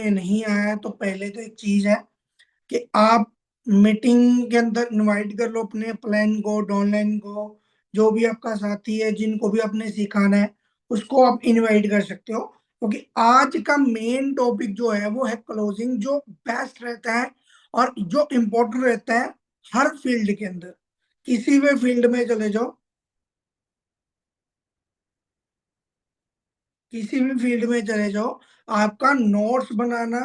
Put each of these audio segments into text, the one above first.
में नहीं आया है तो पहले तो एक चीज है कि आप मीटिंग के अंदर इनवाइट कर लो अपने प्लान को, डाउनलाइन को, जो भी आपका साथी है जिनको भी आपने सिखाना है उसको आप इनवाइट कर सकते हो। क्योंकि आज का मेन टॉपिक जो है वो है क्लोजिंग, जो बेस्ट रहता है और जो इम्पोर्टेंट रहता है हर फील्ड के अंदर। किसी भी फील्ड में चले जाओ, किसी भी फील्ड में चले जाओ, आपका नोट्स बनाना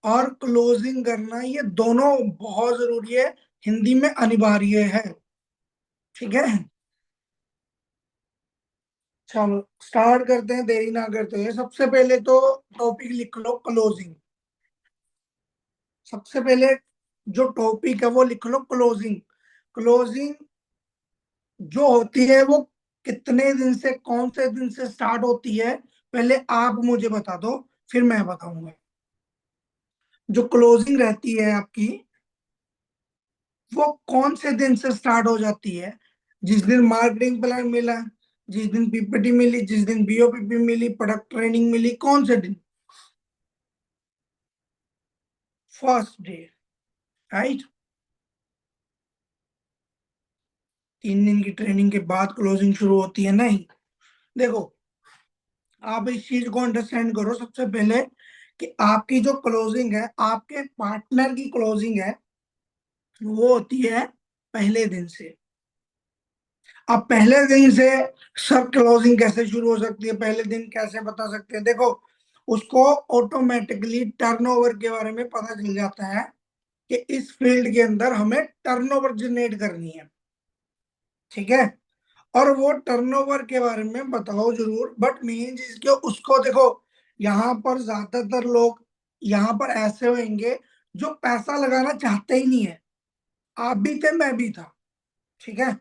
और क्लोजिंग करना ये दोनों बहुत जरूरी है, हिंदी में अनिवार्य है। ठीक है, चलो स्टार्ट करते हैं, देरी ना करते हुए। सबसे पहले तो टॉपिक लिख लो क्लोजिंग। सबसे पहले जो टॉपिक है वो लिख लो क्लोजिंग। क्लोजिंग जो होती है वो कितने दिन से, कौन से दिन से स्टार्ट होती है, पहले आप मुझे बता दो, फिर मैं बताऊंगा। जो क्लोजिंग रहती है आपकी वो कौन से दिन से स्टार्ट हो जाती है? जिस दिन मार्केटिंग प्लान मिला, जिस दिन पीपीटी मिली, जिस दिन बीओपीपी मिली, प्रोडक्ट ट्रेनिंग मिली, कौन से दिन? First day, right. 3 दिन की ट्रेनिंग के बाद क्लोजिंग शुरू होती है? नहीं। देखो, आप इस चीज को अंडरस्टैंड करो सबसे पहले कि आपकी जो क्लोजिंग है, आपके पार्टनर की क्लोजिंग है, वो होती है पहले दिन से। अब पहले दिन से सर क्लोजिंग कैसे शुरू हो सकती है, पहले दिन कैसे बता सकते हैं? देखो, उसको ऑटोमेटिकली टर्नओवर के बारे में पता चल जाता है कि इस फील्ड के अंदर हमें टर्नओवर जनरेट करनी है। ठीक है, और वो टर्नओवर के बारे में बताओ जरूर, बट मेन चीज क्यों उसको देखो, यहाँ पर ज्यादातर लोग यहाँ पर ऐसे होंगे जो पैसा लगाना चाहते ही नहीं है। आप भी थे, मैं भी था। ठीक है,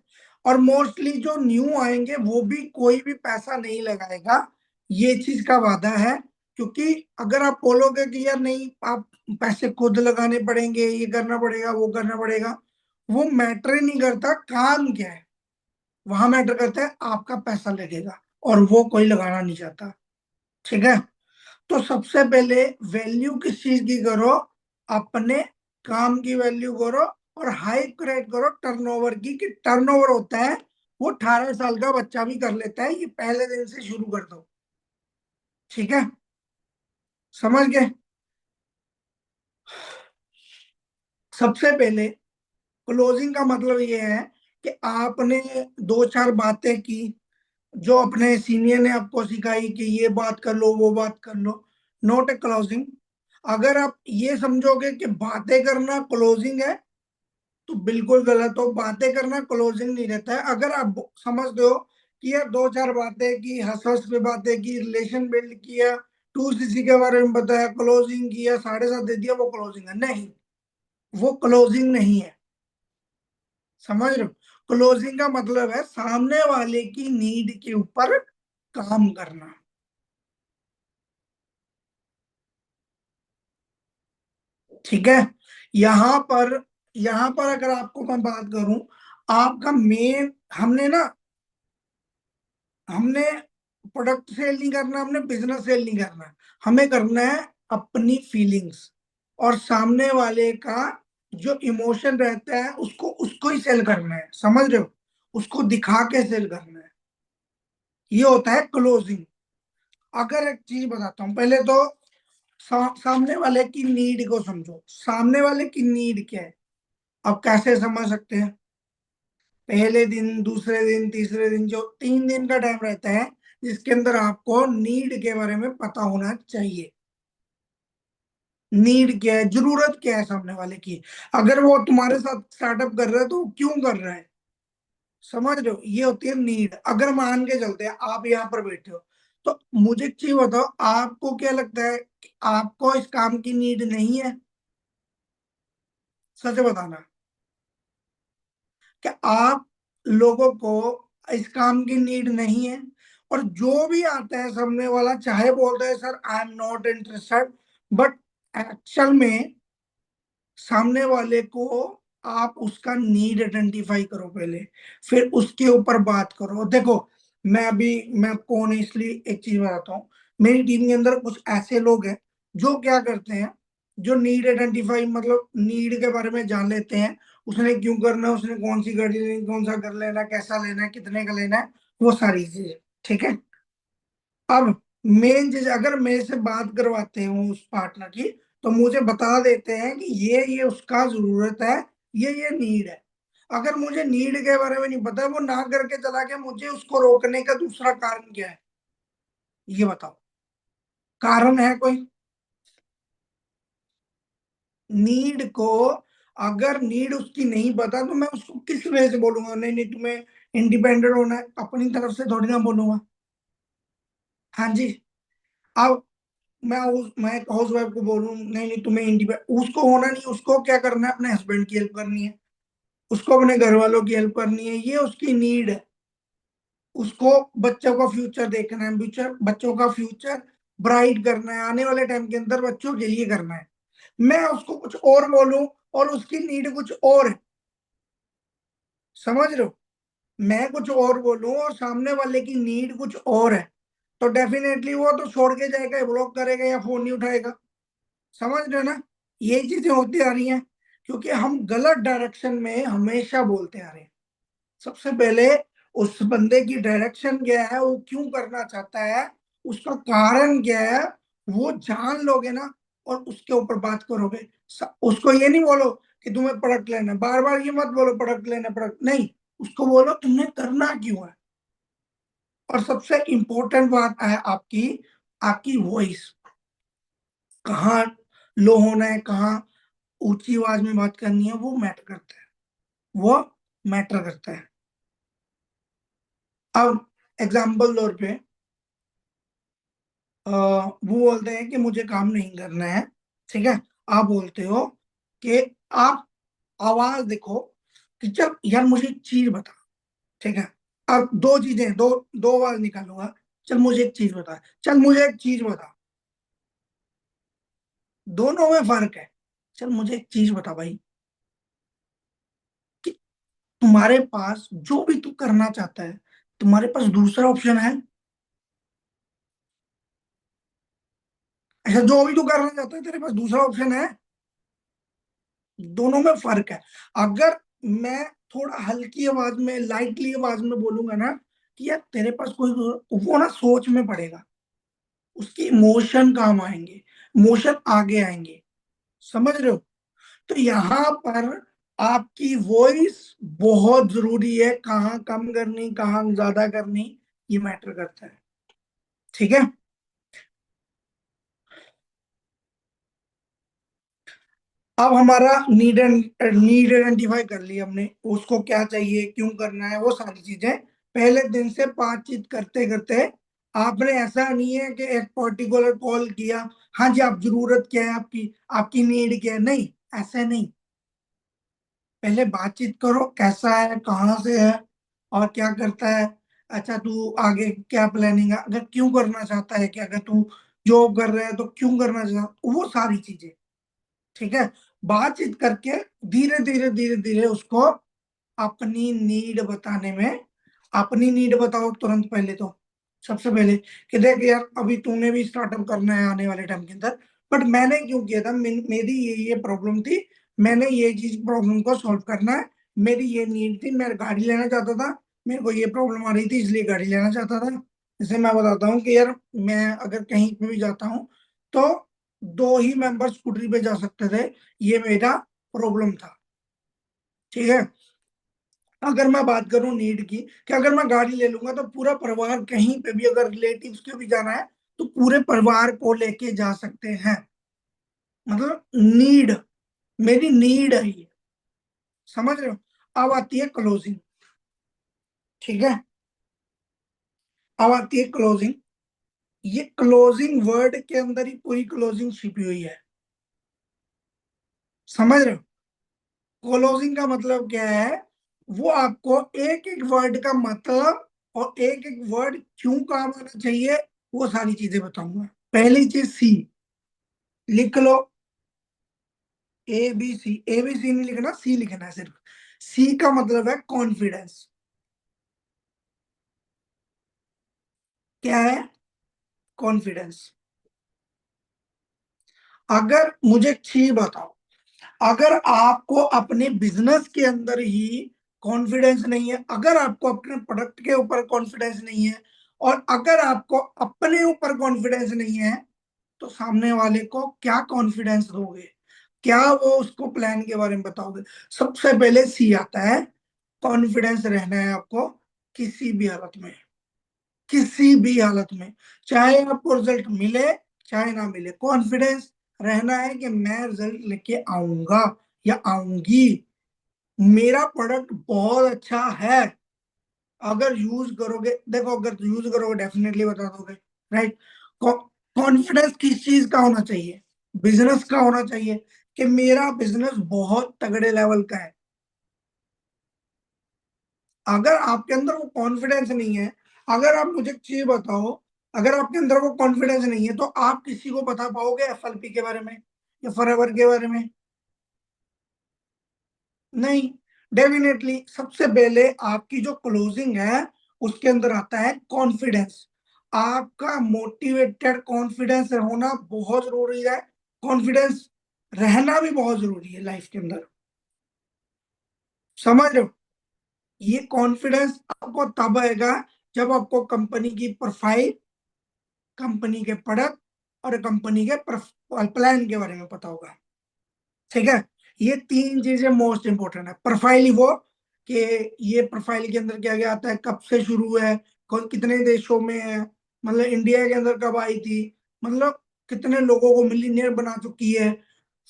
और मोस्टली जो न्यू आएंगे वो भी कोई भी पैसा नहीं लगाएगा, ये चीज का वादा है। क्योंकि अगर आप बोलोगे कि यार नहीं, आप पैसे खुद लगाने पड़ेंगे, ये करना पड़ेगा, वो करना पड़ेगा, वो मैटर ही नहीं करता काम क्या है, वहां मैटर करता है आपका पैसा लगेगा, और वो कोई लगाना नहीं चाहता। ठीक है, तो सबसे पहले वैल्यू किस चीज की करो? अपने काम की वैल्यू करो, और हाई क्रिएट करो टर्नओवर की, कि टर्नओवर होता है वो 18 साल का बच्चा भी कर लेता है, ये पहले दिन से शुरू कर दो। ठीक है, समझ गए? सबसे पहले क्लोजिंग का मतलब ये है कि आपने दो चार बातें की जो अपने सीनियर ने आपको सिखाई कि ये बात कर लो, वो बात कर लो, नॉट ए क्लोजिंग। अगर आप ये समझोगे कि बातें करना क्लोजिंग है तो बिल्कुल गलत हो। बातें करना क्लोजिंग नहीं रहता है। अगर आप समझते हो कि यार दो चार बातें की, हंस हंस पे बातें की, रिलेशन बिल्ड किया, 2CC के बारे में बताया, क्लोजिंग किया, 7.5 दे दिया, वो क्लोजिंग है? नहीं, वो क्लोजिंग नहीं है। समझ रहे हो? क्लोजिंग का मतलब है सामने वाले की नीड के ऊपर काम करना। ठीक है, यहाँ पर यहाँ पर अगर आपको मैं बात करूं, आपका मेन, हमने प्रोडक्ट सेल नहीं करना, हमने बिजनेस सेल नहीं करना, हमें करना है अपनी फीलिंग्स, और सामने वाले का जो इमोशन रहता है उसको उसको ही सेल करना है। समझ रहे हो? उसको दिखा के सेल करना है, ये होता है क्लोजिंग। अगर एक चीज बताता हूँ, पहले तो सामने वाले की नीड को समझो। सामने वाले की नीड क्या है? अब कैसे समझ सकते हैं? पहले दिन, दूसरे दिन, तीसरे दिन, जो 3 दिन का टाइम रहता है जिसके अंदर आपको नीड के बारे में पता होना चाहिए। नीड क्या है, जरूरत क्या है सामने वाले की? अगर वो तुम्हारे साथ स्टार्टअप कर रहा है तो वो क्यों कर रहा है? समझ रहे हो? ये होती है नीड। अगर मान के चलते हैं आप यहाँ पर बैठे हो, तो मुझे एक चीज बताओ, आपको क्या लगता है कि आपको इस काम की नीड नहीं है? सच बताना, कि आप लोगों को इस काम की नीड नहीं है? और जो भी आता है सामने वाला चाहे बोलता है sir I am not interested, but actual में सामने वाले को आप उसका नीड आइडेंटिफाई करो पहले, फिर उसके ऊपर बात करो। देखो, मैं आपको ऑनेस्टली एक चीज बताता हूँ, मेरी टीम के अंदर कुछ ऐसे लोग हैं जो क्या करते हैं, जो नीड आइडेंटिफाई मतलब नीड के बारे में जान लेते हैं, उसने क्यों करना है, उसने कौन सी गाड़ी लेनी, कौन सा घर लेना है, कैसा लेना है, कितने का लेना है, वो सारी चीजें। ठीक है। अब मेन चीज, अगर मेरे से बात करवाते हो उस पार्टनर की, तो मुझे बता देते हैं कि ये उसका जरूरत है, ये नीड है। अगर मुझे नीड के बारे में नहीं पता, वो ना करके चला गया, मुझे उसको रोकने का दूसरा कारण क्या है, ये बताओ। कारण है कोई? नीड को, अगर नीड उसकी नहीं पता, तो मैं उसको किस वे से बोलूंगा, नहीं नहीं तुम्हें इंडिपेंडेंट होना है, अपनी तरफ से थोड़ी ना बोलूंगा। हाँ जी। अब मैं एक हाउस वाइफ को बोलूं, नहीं नहीं तुम्हें इंडिपेंडेंट उसको होना नहीं, उसको क्या करना है, अपने हस्बैंड की हेल्प करनी है, उसको अपने घर वालों की हेल्प करनी है, ये उसकी नीड है। उसको बच्चों का फ्यूचर देखना है, फ्यूचर बच्चों का फ्यूचर ब्राइट करना है, आने वाले टाइम के अंदर बच्चों के लिए करना है। मैं उसको कुछ और बोलूं और उसकी नीड कुछ और है, समझ रहे हो? मैं कुछ और बोलूं और सामने वाले की नीड कुछ और है, तो डेफिनेटली वो तो छोड़ के जाएगा, ब्लॉक करेगा या फोन नहीं उठाएगा। समझ रहे हो ना? यही चीजें होती आ रही हैं, क्योंकि हम गलत डायरेक्शन में हमेशा बोलते आ रहे हैं। सबसे पहले उस बंदे की डायरेक्शन क्या है, वो क्यों करना चाहता है, उसका कारण क्या है, वो जान लोगे ना, और उसके ऊपर बात करोगे। उसको ये नहीं बोलो कि तुम्हें प्रोडक्ट लेना है, बार बार ये मत बोलो प्रोडक्ट लेना, प्रोडक्ट नहीं। उसको बोलो तुमने करना क्यों है। और सबसे इंपॉर्टेंट बात है आपकी, आपकी वॉइस कहाँ लो होना है, कहाँ ऊंची आवाज में बात करनी है, वो मैटर करता है, वो मैटर करता है। अब एग्जाम्पल तौर पे वो बोलते हैं कि मुझे काम नहीं करना है, ठीक है। आप बोलते हो कि आप आवाज देखो कि चल यार मुझे एक चीज बता, ठीक है। अब दो चीजें, दो दो आवाज निकालूंगा, चल मुझे एक चीज बता, चल मुझे एक चीज बता, दोनों में फर्क है। चल मुझे एक चीज बता भाई, कि तुम्हारे पास जो भी तू करना चाहता है, तुम्हारे पास दूसरा ऑप्शन है? ऐसा जो भी तू करना चाहता है, तेरे पास दूसरा ऑप्शन है? दोनों में फर्क है। अगर मैं थोड़ा हल्की आवाज में, लाइटली आवाज में बोलूंगा ना कि यार तेरे पास कोई, वो ना सोच में पड़ेगा, उसकी इमोशन काम आएंगे, इमोशन आगे आएंगे। समझ रहे हो? तो यहाँ पर आपकी वॉइस बहुत जरूरी है, कहाँ कम करनी, कहाँ ज्यादा करनी, ये मैटर करता है। ठीक है। अब हमारा नीड आइडेंटिफाई कर लिया हमने, उसको क्या चाहिए, क्यों करना है, वो सारी चीजें पहले दिन से बातचीत करते करते। आपने, ऐसा नहीं है कि एक पर्टिकुलर कॉल किया, हाँ जी आप जरूरत क्या है आपकी, आपकी नीड क्या है, नहीं, ऐसे नहीं। पहले बातचीत करो, कैसा है, कहाँ से है, और क्या करता है, अच्छा तू आगे क्या प्लानिंग है, अगर क्यों करना चाहता है, कि अगर तू जॉब कर रहा है तो क्यों करना चाहता, वो सारी चीजें। ठीक है। बातचीत करके धीरे धीरे धीरे धीरे उसको अपनी नीड बताने में, अपनी नीड बताओ तुरंत पहले तो, सबसे पहले कि देख यार अभी तूने भी स्टार्टअप करना है आने वाले टाइम के अंदर, बट मैंने क्यों किया था, मेरी ये प्रॉब्लम थी, मैंने ये चीज प्रॉब्लम को सॉल्व करना है, मेरी ये नीड थी, मैं गाड़ी लेना चाहता था, मेरे को ये प्रॉब्लम आ रही थी इसलिए गाड़ी लेना चाहता था। जैसे मैं बताता हूँ कि यार मैं अगर कहीं पे भी जाता हूँ, तो दो ही मेंबर स्कूटरी पे जा सकते थे, ये मेरा प्रॉब्लम था। ठीक है। अगर मैं बात करूं नीड की, कि अगर मैं गाड़ी ले लूंगा तो पूरा परिवार, कहीं पे भी अगर रिलेटिव्स के भी जाना है, तो पूरे परिवार को लेके जा सकते हैं। मतलब नीड, मेरी नीड है ये। समझ रहे हो? अब आती है क्लोजिंग। ठीक है। अब आती है क्लोजिंग। ये क्लोजिंग वर्ड के अंदर ही पूरी क्लोजिंग छिपी हुई है। समझ रहे हो? क्लोजिंग का मतलब क्या है, वो आपको एक एक वर्ड का मतलब और एक एक वर्ड क्यों काम आना चाहिए, वो सारी चीजें बताऊंगा। पहली चीज सी, लिख लो। ए बी सी नहीं लिखना, सी लिखना है सिर्फ। सी का मतलब है कॉन्फिडेंस। क्या है? कॉन्फिडेंस। अगर मुझे एक चीज बताओ, अगर आपको अपने बिजनेस के अंदर ही कॉन्फिडेंस नहीं है, अगर आपको अपने प्रोडक्ट के ऊपर कॉन्फिडेंस नहीं है, और अगर आपको अपने ऊपर कॉन्फिडेंस नहीं है, तो सामने वाले को क्या कॉन्फिडेंस दोगे? क्या वो उसको प्लान के बारे में बताओगे? सबसे पहले सी आता है, कॉन्फिडेंस रहना है आपको किसी भी हालत में, किसी भी हालत में, चाहे आपको रिजल्ट मिले चाहे ना मिले, कॉन्फिडेंस रहना है कि मैं रिजल्ट लेके आऊंगा या आऊंगी, मेरा प्रोडक्ट बहुत अच्छा है। अगर यूज करोगे, देखो अगर यूज करोगे डेफिनेटली बता दोगे, राइट? कॉन्फिडेंस किस चीज का होना चाहिए? बिजनेस का होना चाहिए कि मेरा बिजनेस बहुत तगड़े लेवल का है। अगर आपके अंदर वो कॉन्फिडेंस नहीं है, अगर आप मुझे एक चीज बताओ, अगर आपके अंदर वो कॉन्फिडेंस नहीं है, तो आप किसी को बता पाओगे एफएलपी के बारे में या फॉरएवर के बारे में? नहीं। डेफिनेटली सबसे पहले आपकी जो क्लोजिंग है उसके अंदर आता है कॉन्फिडेंस। आपका मोटिवेटेड कॉन्फिडेंस होना बहुत जरूरी है, कॉन्फिडेंस रहना भी बहुत जरूरी है लाइफ के अंदर। समझ रहे हो? ये कॉन्फिडेंस आपको तब आएगा जब आपको कंपनी की प्रोफाइल, कंपनी के प्रोडक्ट और कंपनी के प्लान के बारे में पता होगा। ठीक है? ये तीन चीजें मोस्ट इंपॉर्टेंट है। प्रोफाइल ही वो कि ये प्रोफाइल के अंदर क्या क्या आता है, कब से शुरू है, कौन कितने देशों में है, मतलब इंडिया के अंदर कब आई थी, मतलब कितने लोगों को मिलीनियर बना चुकी है,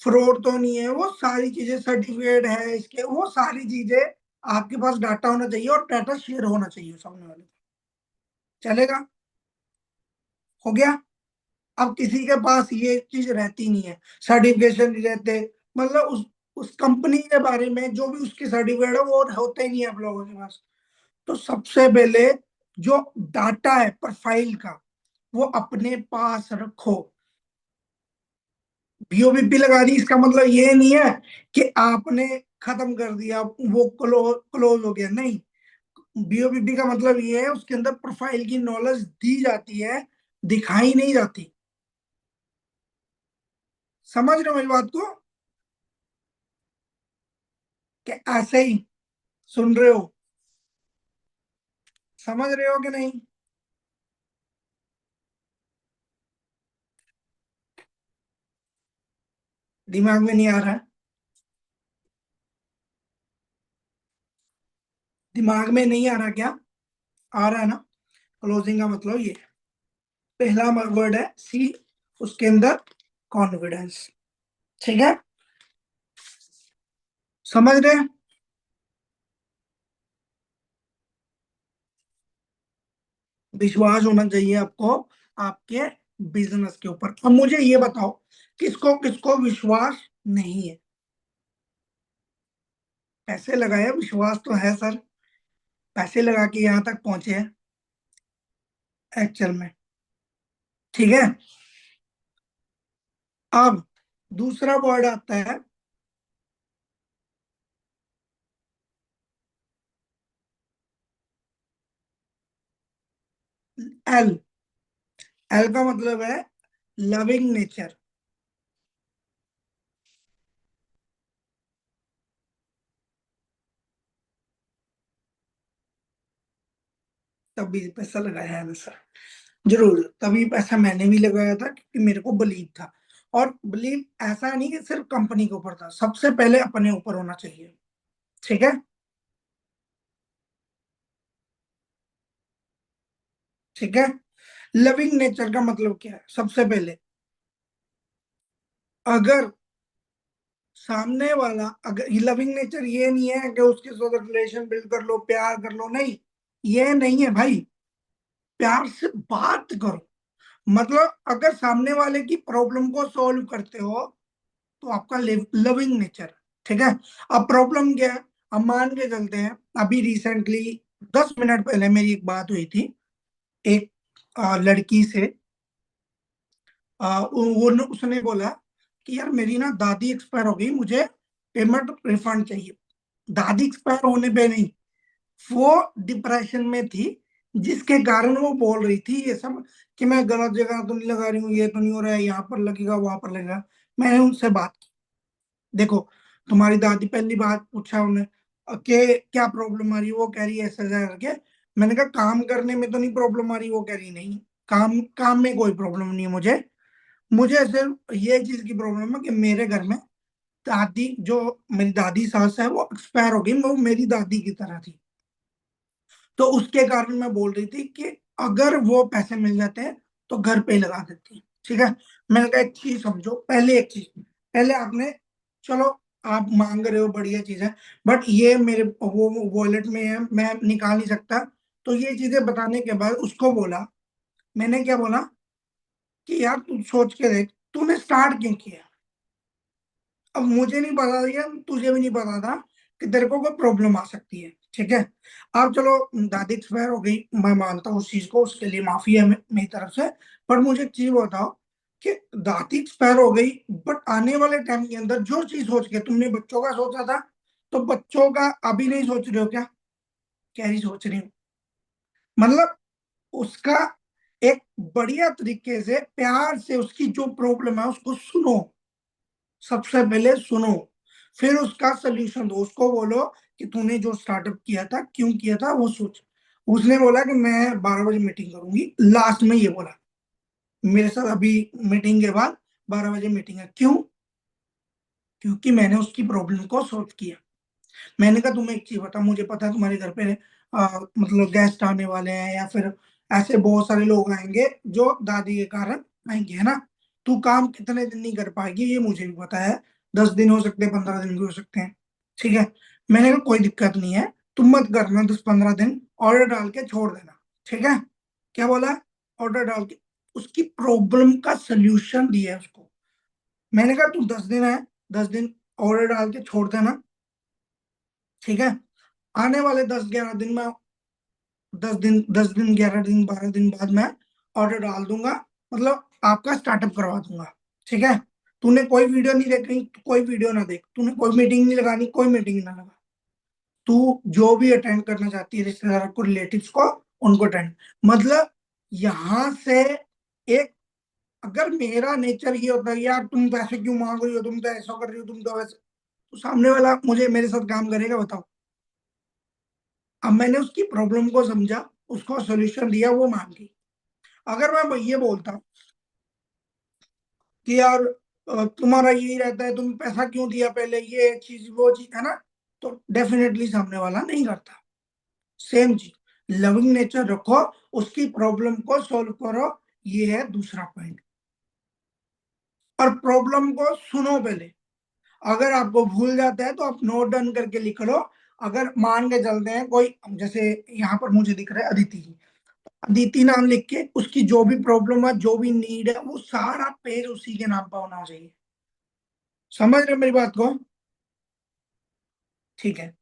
फ्रॉड तो नहीं है, वो सारी चीजें, सर्टिफिकेट है इसके, वो सारी चीजें आपके पास डाटा होना चाहिए और डाटा शेयर होना चाहिए सामने वाले को। चलेगा? हो गया? अब किसी के पास ये चीज रहती नहीं है, सर्टिफिकेशन नहीं रहते, मतलब उस कंपनी के बारे में जो भी उसकी सर्टिफिकेट है वो होते ही नहीं है आप लोगों के पास। तो सबसे पहले जो डाटा है प्रोफाइल का, वो अपने पास रखो। बीओबीपी लगा दी इसका मतलब ये नहीं है कि आपने खत्म कर दिया, वो क्लोज हो गया, नहीं। बीओबीपी का मतलब ये है उसके अंदर प्रोफाइल की नॉलेज दी जाती है, दिखाई नहीं जाती। समझ रहे हो मेरी बात को? कि ऐसे ही सुन रहे हो? समझ रहे हो कि नहीं? दिमाग में नहीं आ रहा है? दिमाग में नहीं आ रहा क्या? आ रहा है ना? क्लोजिंग का मतलब ये है। पहला वर्ड है सी, उसके अंदर कॉन्फिडेंस। ठीक है? समझ रहे हैं? विश्वास होना चाहिए आपको आपके बिजनेस के ऊपर। अब मुझे ये बताओ, किसको किसको विश्वास नहीं है? पैसे लगाए, विश्वास तो है सर, पैसे लगा के यहां तक पहुंचे हैं एक्चुअल में। ठीक है? अब दूसरा वर्ड आता है एल। एल का मतलब है लविंग नेचर। तभी पैसा लगाया है मैंने सर, जरूर, तभी पैसा मैंने भी लगाया था क्योंकि मेरे को बिलीव था। और बिलीव ऐसा नहीं कि सिर्फ कंपनी के ऊपर था, सबसे पहले अपने ऊपर होना चाहिए। ठीक है? ठीक है? लविंग नेचर का मतलब क्या है? सबसे पहले, अगर सामने वाला, अगर ये लविंग नेचर ये नहीं है कि उसके साथ रिलेशन बिल्ड कर लो, प्यार कर लो, नहीं, ये नहीं है भाई। प्यार से बात करो, मतलब अगर सामने वाले की प्रॉब्लम को सॉल्व करते हो तो आपका लविंग नेचर। ठीक है? अब प्रॉब्लम क्या है? अब मान के चलते हैं, अभी रिसेंटली 10 मिनट पहले मेरी एक बात हुई थी एक लड़की से। उसने बोला कि यार मेरी ना दादी एक्सपायर हो गई, मुझे पेमेंट रिफंड चाहिए। दादी एक्सपायर होने पे नहीं, वो डिप्रेशन में थी, जिसके कारण वो बोल रही थी ये सब कि मैं गलत जगह तो नहीं लगा रही हूँ, ये तो नहीं हो रहा है, यहाँ पर लगेगा वहां पर लगेगा। मैंने उनसे बात की। देखो, तुम्हारी दादी, पहली बात पूछा उन्हें कि क्या प्रॉब्लम आ रही है, वो कह रही है ऐसा ऐसा करके। मैंने कहा काम करने में तो नहीं प्रॉब्लम आ रही, वो कह रही नहीं, काम काम में कोई प्रॉब्लम नहीं है मुझे। मुझे सिर्फ ये चीज की प्रॉब्लम है कि मेरे घर में दादी, जो मेरी दादी सास है, वो एक्सपायर हो गई, वो मेरी दादी की तरह थी। तो उसके कारण मैं बोल रही थी कि अगर वो पैसे मिल जाते हैं तो घर पे ही लगा देती है। ठीक है। मैंने कहा एक चीज समझो, पहले एक चीज, पहले आपने, चलो आप मांग रहे हो बढ़िया चीज है, बट ये मेरे वो वॉलेट में है, मैं निकाल नहीं सकता। तो ये चीजें बताने के बाद उसको बोला, मैंने क्या बोला कि यार तू सोच के देख, तूने स्टार्ट क्यों किया। अब मुझे नहीं पता था, तुझे भी नहीं पता था कि तेरे को कोई प्रॉब्लम आ सकती है। ठीक है। अब चलो, दादी एक्सपायर हो गई, मैं मानता हूँ उस चीज को, उसके लिए माफी है मेरी तरफ से। पर मुझे एक चीज बताओ कि दादी एक्सपायर हो गई, बट आने वाले टाइम के अंदर जो चीज सोच के तुमने बच्चों का सोचा था, तो बच्चों का अभी नहीं सोच रहे हो क्या। क्या नहीं सोच रही हूँ, मतलब उसका एक बढ़िया तरीके से प्यार से उसकी जो प्रॉब्लम है उसको सुनो, सबसे पहले सुनो, फिर उसका सोल्यूशन दो। उसको बोलो कि तूने जो स्टार्टअप किया था क्यों किया था वो सोच। उसने बोला कि मैं 12 बजे मीटिंग करूंगी, लास्ट में ये बोला मेरे साथ, अभी मीटिंग के बाद 12 बजे मीटिंग है। क्यों? क्योंकि मैंने उसकी प्रॉब्लम को सॉल्व किया। मैंने कहा तुम्हें एक चीज बता, मुझे पता है तुम्हारे घर पे मतलब गेस्ट आने वाले हैं, या फिर ऐसे बहुत सारे लोग आएंगे जो दादी के कारण आएंगे, है ना। तू काम कितने दिन नहीं कर पाएगी ये मुझे भी पता है, 10 दिन हो सकते हैं, 15 दिन भी हो सकते हैं। ठीक है। मैंने कहा कोई दिक्कत नहीं है, तुम मत करना 10-15 दिन, ऑर्डर डाल के छोड़ देना। ठीक है। क्या बोला? ऑर्डर डाल के उसकी प्रॉब्लम का सोल्यूशन दिया है उसको। मैंने कहा तू 10 दिन है, 10 दिन ऑर्डर डाल के छोड़ देना। ठीक है। आने वाले 10-11 दिन में, 10 दिन 11 दिन 12 दिन बाद मैं ऑर्डर डाल दूंगा, मतलब आपका स्टार्टअप करवा दूंगा। ठीक है। तूने कोई वीडियो नहीं देखनी, कोई वीडियो ना देख, तूने कोई मीटिंग नहीं लगानी, कोई मीटिंग ना लगा। तू जो भी अटेंड करना चाहती है, रिश्तेदार को, रिलेटिव्स को, उनको अटेंड, मतलब यहां से एक, अगर मेरा नेचर ये होता है यार तुम पैसे क्यों मांग रही हो, तुम तो ऐसा कर रही हो, तुम तो वैसे, तो सामने वाला मुझे मेरे साथ काम करेगा बताओ। अब मैंने उसकी प्रॉब्लम को समझा, उसको सोल्यूशन दिया, वो मान गई। अगर मैं ये बोलता कि यार तुम्हारा यही रहता है, तुम पैसा क्यों दिया पहले, ये चीज वो चीज, है ना, तो डेफिनेटली सामने वाला नहीं करता। सेम चीज, लविंग नेचर रखो, उसकी प्रॉब्लम को सॉल्व करो, ये है दूसरा पॉइंट। और प्रॉब्लम को सुनो पहले। अगर आपको भूल जाता है तो आप नोट डाउन करके लिख लो। अगर मान के चलते हैं कोई, जैसे यहाँ पर मुझे दिख रहा है अदिति जी, अदिति नाम लिख के उसकी जो भी प्रॉब्लम है, जो भी नीड है, वो सारा पेज उसी के नाम पर होना चाहिए। समझ रहे हो मेरी बात को? ठीक है।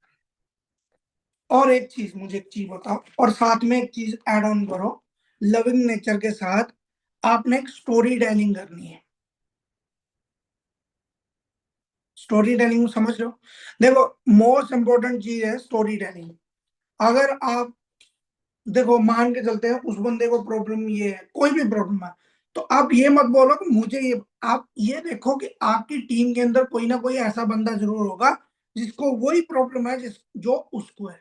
और एक चीज, मुझे एक चीज बताओ, और साथ में एक चीज ऐड ऑन करो, लविंग नेचर के साथ आपने एक स्टोरी टेलिंग करनी है। स्टोरी टेलिंग समझ रहे हो? देखो, मोस्ट इंपॉर्टेंट चीज है स्टोरी टेलिंग। अगर आप, देखो मान के चलते हैं उस बंदे को प्रॉब्लम ये है, कोई भी प्रॉब्लम है, तो आप ये मत बोलो कि मुझे ये, आप ये देखो कि आपकी टीम के अंदर कोई ना कोई ऐसा बंदा जरूर होगा जिसको वही प्रॉब्लम है जिस जो उसको है,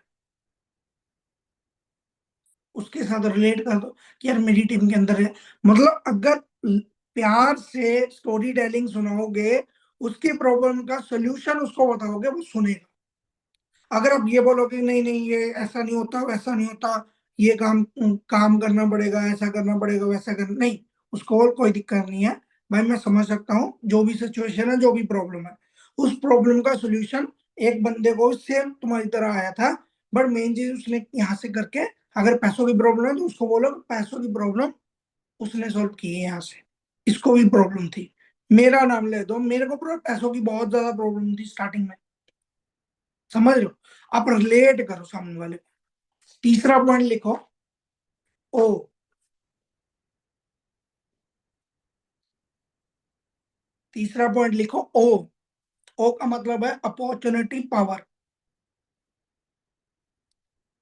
उसके साथ रिलेट कर दो कि यार मेरी टीम के अंदर है। मतलब अगर प्यार से स्टोरी टेलिंग सुनाओगे, उसकी प्रॉब्लम का सोल्यूशन उसको बताओगे, वो सुनेगा। अगर आप ये बोलोगे नहीं नहीं ये ऐसा नहीं होता, वैसा नहीं होता, ये काम काम करना पड़ेगा, ऐसा करना पड़ेगा, वैसा करना नहीं, उसको और कोई दिक्कत नहीं है। भाई मैं समझ सकता हूँ जो भी सिचुएशन है, जो भी प्रॉब्लम है, उस प्रॉब्लम का सोल्यूशन एक बंदे को सेम तुम्हारी तरह आया था, बट मेन चीज उसने यहाँ से करके, अगर पैसों की प्रॉब्लम है तो उसको बोलो पैसों की प्रॉब्लम उसने सॉल्व की है यहाँ से। इसको भी प्रॉब्लम थी, मेरा नाम ले दो, मेरे को पैसों की बहुत ज्यादा प्रॉब्लम थी स्टार्टिंग में। समझ रहे हो? आप रिलेट करो सामने वाले को। तीसरा पॉइंट लिखो, ओ। तीसरा पॉइंट लिखो, ओ। ओ का मतलब है अपॉर्चुनिटी पावर।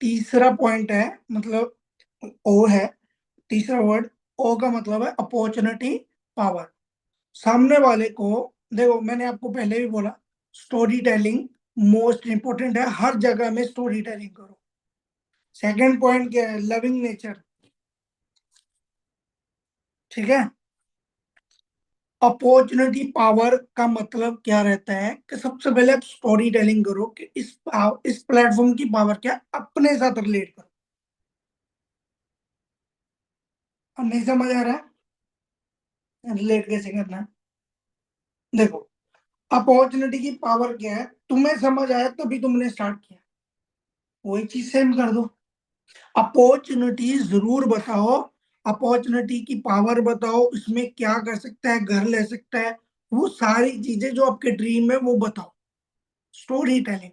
तीसरा पॉइंट है, मतलब ओ है, तीसरा वर्ड, ओ का मतलब है अपॉर्चुनिटी पावर। सामने वाले को देखो मैंने आपको पहले भी बोला, स्टोरी टेलिंग मोस्ट इंपॉर्टेंट है, हर जगह में स्टोरी टेलिंग करो। सेकंड पॉइंट क्या है? Loving nature. ठीक है। अपॉर्चुनिटी पावर का मतलब क्या रहता है कि सबसे पहले आप स्टोरी टेलिंग करो कि इस प्लेटफॉर्म की पावर क्या है, अपने साथ रिलेट करो। अब नहीं समझ आ रहा है रिलेट कैसे करना है? देखो, अपॉर्चुनिटी की पावर क्या है, तुम्हें समझ आया तभी तुमने स्टार्ट किया, वही चीज सेम कर दो। अपॉर्चुनिटी जरूर बताओ, अपॉर्चुनिटी की पावर बताओ, इसमें क्या कर सकता है, घर ले सकता है, वो सारी चीजें जो आपके ड्रीम है वो बताओ। स्टोरी टेलिंग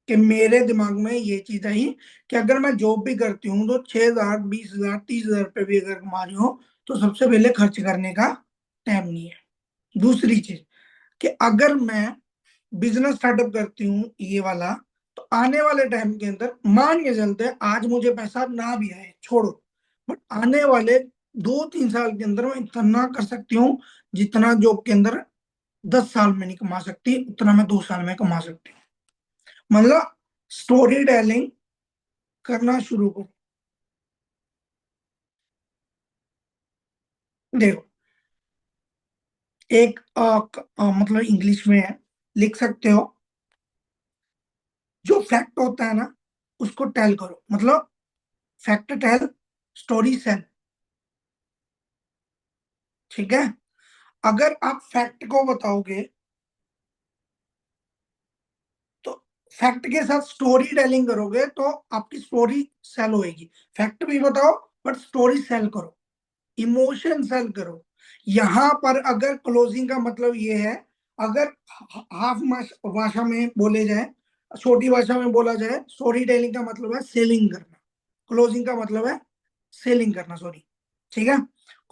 कि मेरे दिमाग में ये चीज आई कि अगर मैं जॉब भी करती हूँ तो 6,000 20,000 30,000 रुपये भी अगर कमा रही हूँ तो सबसे पहले खर्च करने का टाइम नहीं है। दूसरी चीज कि अगर मैं बिजनेस स्टार्टअप करती हूँ ये वाला, तो आने वाले टाइम के अंदर मान के चलते हैं आज मुझे पैसा ना भी आए, छोड़ो, बट आने वाले 2-3 साल के अंदर मैं इतना कर सकती हूँ जितना जॉब के अंदर 10 साल में नहीं कमा सकती, उतना मैं 2 साल में कमा सकती हूँ। मतलब स्टोरी टेलिंग करना शुरू करो। देखो, एक मतलब इंग्लिश में है, लिख सकते हो, जो फैक्ट होता है ना उसको टेल करो, मतलब फैक्ट टेल, स्टोरी सेल। ठीक है। अगर आप फैक्ट को बताओगे तो फैक्ट के साथ स्टोरी टेलिंग करोगे तो आपकी स्टोरी सेल होएगी। फैक्ट भी बताओ बट स्टोरी सेल करो, इमोशन सेल करो। यहां पर अगर क्लोजिंग का मतलब ये है, अगर हाफ भाषा में बोले जाए, छोटी भाषा में बोला जाए, स्टोरी टेलिंग का मतलब है सेलिंग करना, क्लोजिंग का मतलब है सेलिंग करना, सॉरी। ठीक है।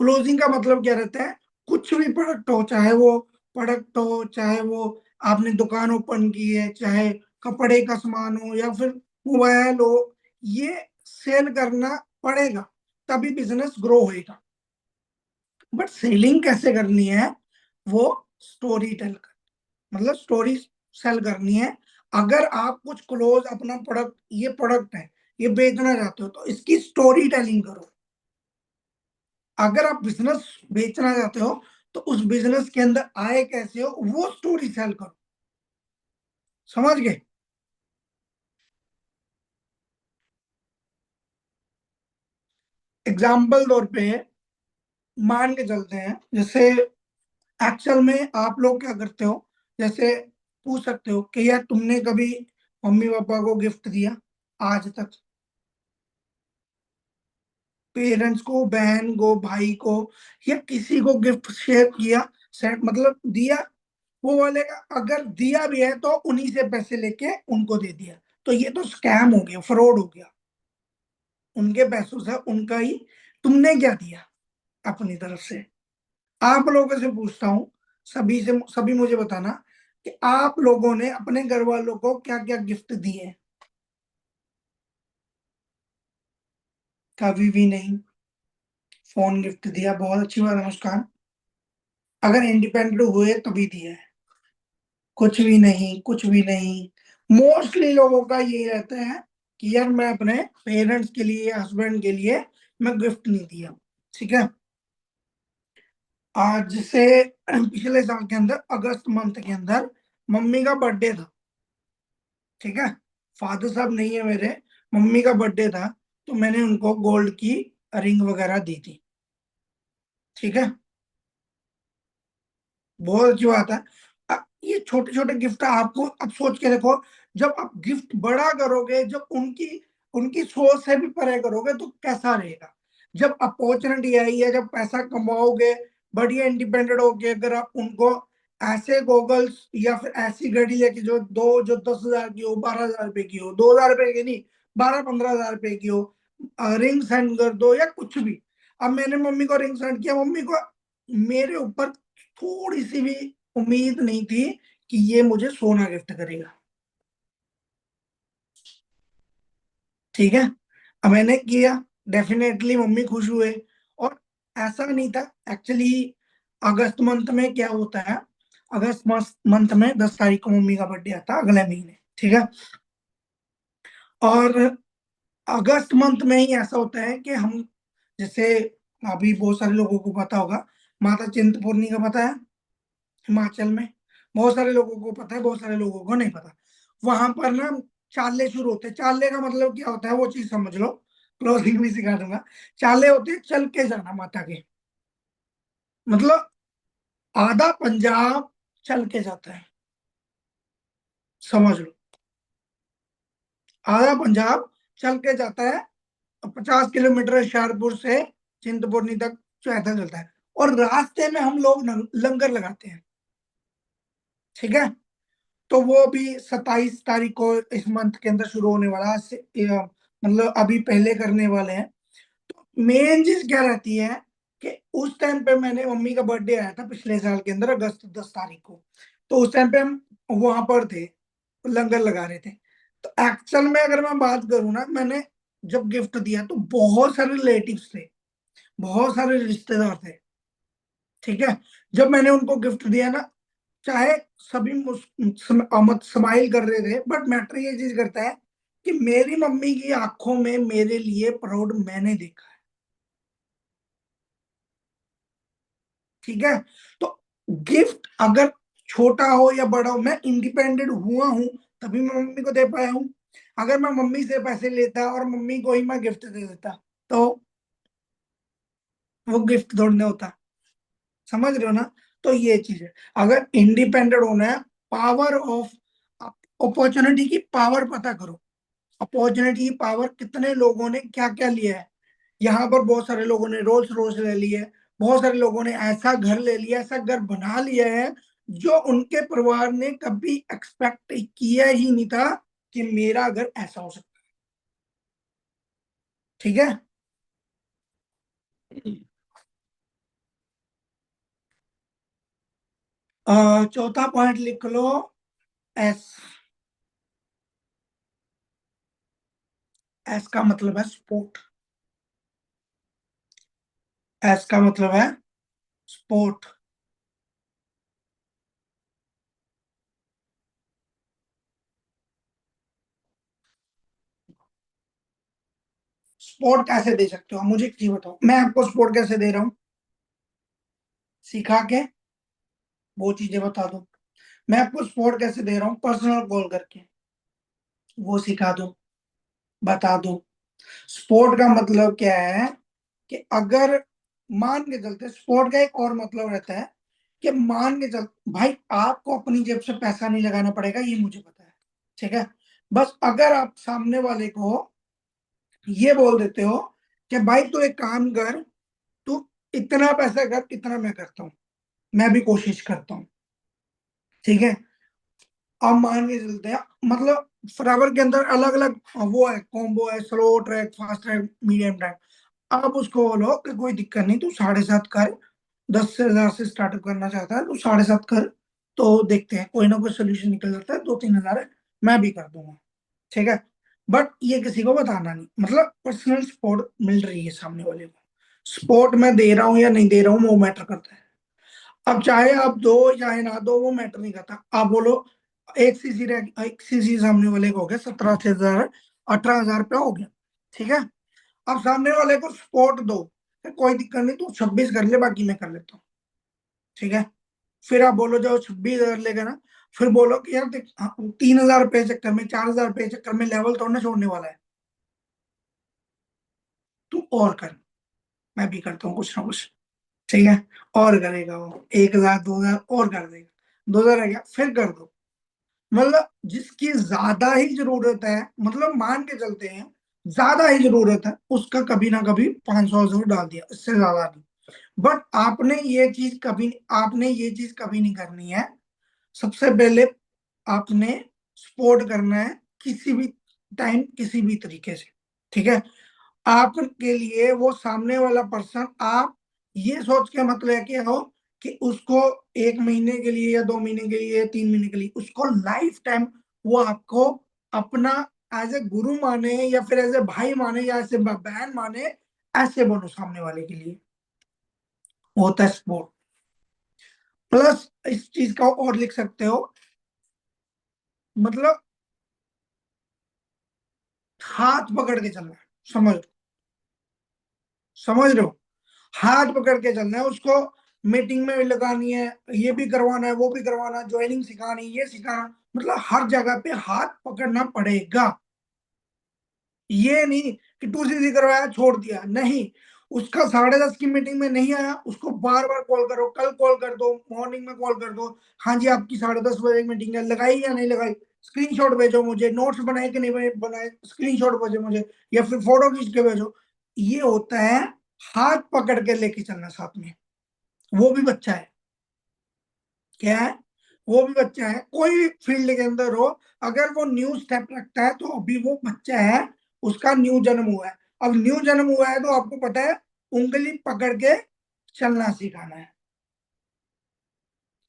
क्लोजिंग का मतलब क्या रहता है? कुछ भी प्रोडक्ट हो, चाहे वो प्रोडक्ट हो, चाहे वो आपने दुकान ओपन की है, चाहे कपड़े का सामान हो या फिर मोबाइल हो, ये सेल करना पड़ेगा तभी बिजनेस ग्रो होएगा। बट सेलिंग कैसे करनी है? वो स्टोरी टेल कर, मतलब स्टोरी सेल करनी है। अगर आप कुछ क्लोज अपना प्रोडक्ट, ये प्रोडक्ट है, ये बेचना चाहते हो तो इसकी स्टोरी टेलिंग करो। अगर आप बिजनेस बेचना चाहते हो तो उस बिजनेस के अंदर आए कैसे हो वो स्टोरी सेल करो। समझ गए? एग्जाम्पल तौर पे मान के चलते हैं, जैसे एक्चुअल में आप लोग क्या करते हो, जैसे पूछ सकते हो कि यार तुमने कभी मम्मी पापा को गिफ्ट दिया आज तक? पेरेंट्स को, बहन को, भाई को, या किसी को गिफ्ट शेयर किया, सेट मतलब दिया? वो वाले का अगर दिया भी है तो उन्हीं से पैसे लेके उनको दे दिया, तो ये तो स्कैम हो गया, फ्रॉड हो गया। उनके पैसों से उनका ही, तुमने क्या दिया अपनी तरफ से? आप लोगों से पूछता हूँ, सभी से, सभी मुझे बताना कि आप लोगों ने अपने घर वालों को क्या क्या गिफ्ट दिए? कभी भी नहीं। फोन गिफ्ट दिया, बहुत अच्छी बात है मुस्कान। अगर इंडिपेंडेंट हुए तभी दिया है? कुछ भी नहीं, कुछ भी नहीं। मोस्टली लोगों का ये रहता है कि यार मैं अपने पेरेंट्स के लिए, हस्बैंड के लिए मैं गिफ्ट नहीं दिया। ठीक है। आज से पिछले साल के अंदर अगस्त मंथ के अंदर मम्मी का बर्थडे था। ठीक है। फादर साहब नहीं है मेरे, मम्मी का बर्थडे था, तो मैंने उनको गोल्ड की रिंग वगैरह दी थी। ठीक है। बहुत अच्छी बात है। ये छोटे छोटे गिफ्ट आपको अब सोच के देखो, जब आप गिफ्ट बड़ा करोगे, जब उनकी उनकी सोच से भी परे करोगे तो कैसा रहेगा? जब अपॉर्चुनिटी आई है, जब पैसा कमाओगे, बढ़िया इंडिपेंडेंट होगे, अगर आप उनको ऐसे गॉगल्स या फिर ऐसी घड़ी लेके जो 10,000 की हो, 12,000 रुपए की हो, 2,000 रुपए की नहीं, 12-15 हजार रुपए की हो, रिंग सेंड कर दो या कुछ भी। अब मैंने मम्मी को रिंग सेंड किया, मम्मी को मेरे ऊपर थोड़ी सी भी उम्मीद नहीं थी कि ये मुझे सोना गिफ्ट करेगा। ठीक है। अब मैंने किया, डेफिनेटली मम्मी खुश हुए। और ऐसा नहीं था एक्चुअली, अगस्त मंथ में क्या होता है, अगस्त मंथ में 10 तारीख को मम्मी का बर्थडे आता है, अगले महीने, ठीक है। और अगस्त मंथ में ही ऐसा होता है कि हम, जैसे अभी बहुत सारे लोगों को पता होगा, माता चिंतपूर्णी का पता है, हिमाचल में। बहुत सारे लोगों को पता है, बहुत सारे लोगों को नहीं पता। वहां पर ना चाले शुरू होते हैं। चाले का मतलब क्या होता है वो चीज समझ लो, क्लोजिंग भी सिखा दूंगा। चाले होते हैं चल के जाना माता के, मतलब आधा पंजाब चल के जाता है, समझ लो। आधा पंजाब चल के जाता है। 50 किलोमीटर हुशियारपुर से चिंतपूर्णी तक पैदल चलता है। और रास्ते में हम लोग लंगर लगाते हैं, ठीक है। तो वो भी 27 तारीख को इस मंथ के अंदर शुरू होने वाला है, मतलब अभी पहले करने वाले हैं। तो मेन चीज क्या रहती है कि उस टाइम पे मैंने, मम्मी का बर्थडे आया था पिछले साल के अंदर अगस्त 10 तारीख को। तो उस टाइम पे हम वहां पर थे, लंगर लगा रहे थे। तो एक्चुअल में अगर मैं बात करूँ ना, मैंने जब गिफ्ट दिया तो बहुत सारे रिलेटिव्स थे, बहुत सारे रिश्तेदार थे, ठीक है। जब मैंने उनको गिफ्ट दिया ना, चाहे सभी स्माइल कर रहे थे, बट मैटर ये चीज करता है कि मेरी मम्मी की आंखों में मेरे लिए प्राउड मैंने देखा है, ठीक है। तो गिफ्ट अगर छोटा हो या बड़ा हो, मैं इंडिपेंडेंट हुआ हूं तभी मैं मम्मी को दे पाया हूं। अगर मैं मम्मी से पैसे लेता और मम्मी को ही मैं गिफ्ट दे देता, तो वो गिफ्ट थोड़ी होता, समझ रहे हो ना। तो ये चीज है, अगर इंडिपेंडेंट होना है, पावर ऑफ अपॉर्चुनिटी की पावर पता करो। अपॉर्चुनिटी की पावर, कितने लोगों ने क्या क्या लिया है। यहाँ पर बहुत सारे लोगों ने रोल्स रॉयस ले लिया है, बहुत सारे लोगों ने ऐसा घर ले लिया, ऐसा घर बना लिया है जो उनके परिवार ने कभी एक्सपेक्ट किया ही नहीं था कि मेरा घर ऐसा हो सकता है, ठीक है। चौथा पॉइंट लिख लो, एस। एस का मतलब है स्पोर्ट। एस का मतलब है स्पोर्ट। स्पोर्ट कैसे दे सकते हो मुझे एक चीज बताओ, मैं आपको स्पोर्ट कैसे दे रहा हूँ, सिखा के वो चीजें बता दो। मैं आपको सपोर्ट कैसे दे रहा हूँ, पर्सनल कॉल करके वो सिखा दो, बता दो। सपोर्ट का मतलब क्या है कि अगर मान के चलते, सपोर्ट का एक और मतलब रहता है कि मान के चल, भाई आपको अपनी जेब से पैसा नहीं लगाना पड़ेगा, ये मुझे पता है, ठीक है। बस अगर आप सामने वाले को ये बोल देते हो कि भाई तू एक काम कर, तू इतना पैसा कर, इतना मैं करता हूँ, मैं भी कोशिश करता हूँ, ठीक है। अब मान के चलते हैं, मतलब फ्लावर के अंदर अलग अलग वो है, कॉम्बो है, slow track, fast track, medium track. आप उसको बोलो कि कोई दिक्कत नहीं, तू 7.5 कर, 10,000 से स्टार्टअप करना चाहता है, तू 7.5 कर। तो देखते हैं, कोई ना कोई सोल्यूशन निकल जाता है, 2-3 हजार है, मैं भी कर दूंगा, ठीक है। बट ये किसी को बताना नहीं, मतलब पर्सनल सपोर्ट मिल रही है सामने वाले को। सपोर्ट मैं दे रहा हूँ या नहीं दे रहा हूँ वो मैटर करता है। अब चाहे आप दो चाहे ना दो वो मैटर नहीं करता। आप बोलो एक सीसी सामने वाले को हो गया 17,000, 18,000 रुपया हो गया, ठीक है। अब सामने वाले को सपोर्ट दो, फिर कोई दिक्कत नहीं, तू 26 कर ले, बाकी मैं कर लेता हूँ, ठीक है। फिर आप बोलो जो 26,000 लेगा ना, फिर बोलो कि यार देख, 3,000 रुपये चक्कर में, 4,000 रुपये चक्कर में लेवल थोड़ा ना छोड़ने वाला है, तू और कर, मैं भी करता हूँ कुछ ना कुछ, ठीक है। और करेगा वो 1,000 2,000 और कर देगा, 2,000 रह गया फिर कर दो। मतलब जिसकी ज्यादा ही जरूरत है, मतलब मान के चलते हैं ज्यादा ही जरूरत है, उसका कभी ना कभी 500 जरूर डाल दिया, इससे ज्यादा नहीं। बट आपने ये चीज कभी नहीं करनी है। सबसे पहले आपने सपोर्ट करना है, किसी भी टाइम किसी भी तरीके से, ठीक है। आपके लिए वो सामने वाला पर्सन, आप ये सोच के मत लेके आओ कि उसको 1 महीने के लिए या 2 महीने के लिए या 3 महीने के लिए, उसको लाइफ टाइम वो आपको अपना एज ए गुरु माने, या फिर एज ए भाई माने, या एज ए बहन माने, ऐसे बनो सामने वाले के लिए, वो होता है सपोर्ट। प्लस इस चीज का और लिख सकते हो, मतलब हाथ पकड़ के चलना है। समझ रहे हो? हाथ पकड़ के चलना है उसको। मीटिंग में भी लगानी है, ये भी करवाना है, वो भी करवाना है, ज्वाइनिंग सिखानी, ये सिखाना, मतलब हर जगह पे हाथ पकड़ना पड़ेगा। ये नहीं कि टू सीसी करवाया छोड़ दिया, नहीं। उसका 10:30 की मीटिंग में नहीं आया, उसको बार बार कॉल करो, कल कॉल कर दो, मॉर्निंग में कॉल कर दो। हाँ जी, आपकी 10:30 बजे मीटिंग है, लगाई या नहीं लगाई, स्क्रीनशॉट भेजो मुझे, नोट्स बनाए कि नहीं बनाए, स्क्रीनशॉट भेजो मुझे, या फिर फोटो खींच के भेजो। ये होता है हाथ पकड़ के लेके चलना साथ में। वो भी बच्चा है। क्या है? वो भी बच्चा है, कोई भी फील्ड के अंदर हो। अगर वो न्यू स्टेप रखता है तो अभी वो बच्चा है, उसका न्यू जन्म हुआ है। अब न्यू जन्म हुआ है तो आपको पता है, उंगली पकड़ के चलना सिखाना है।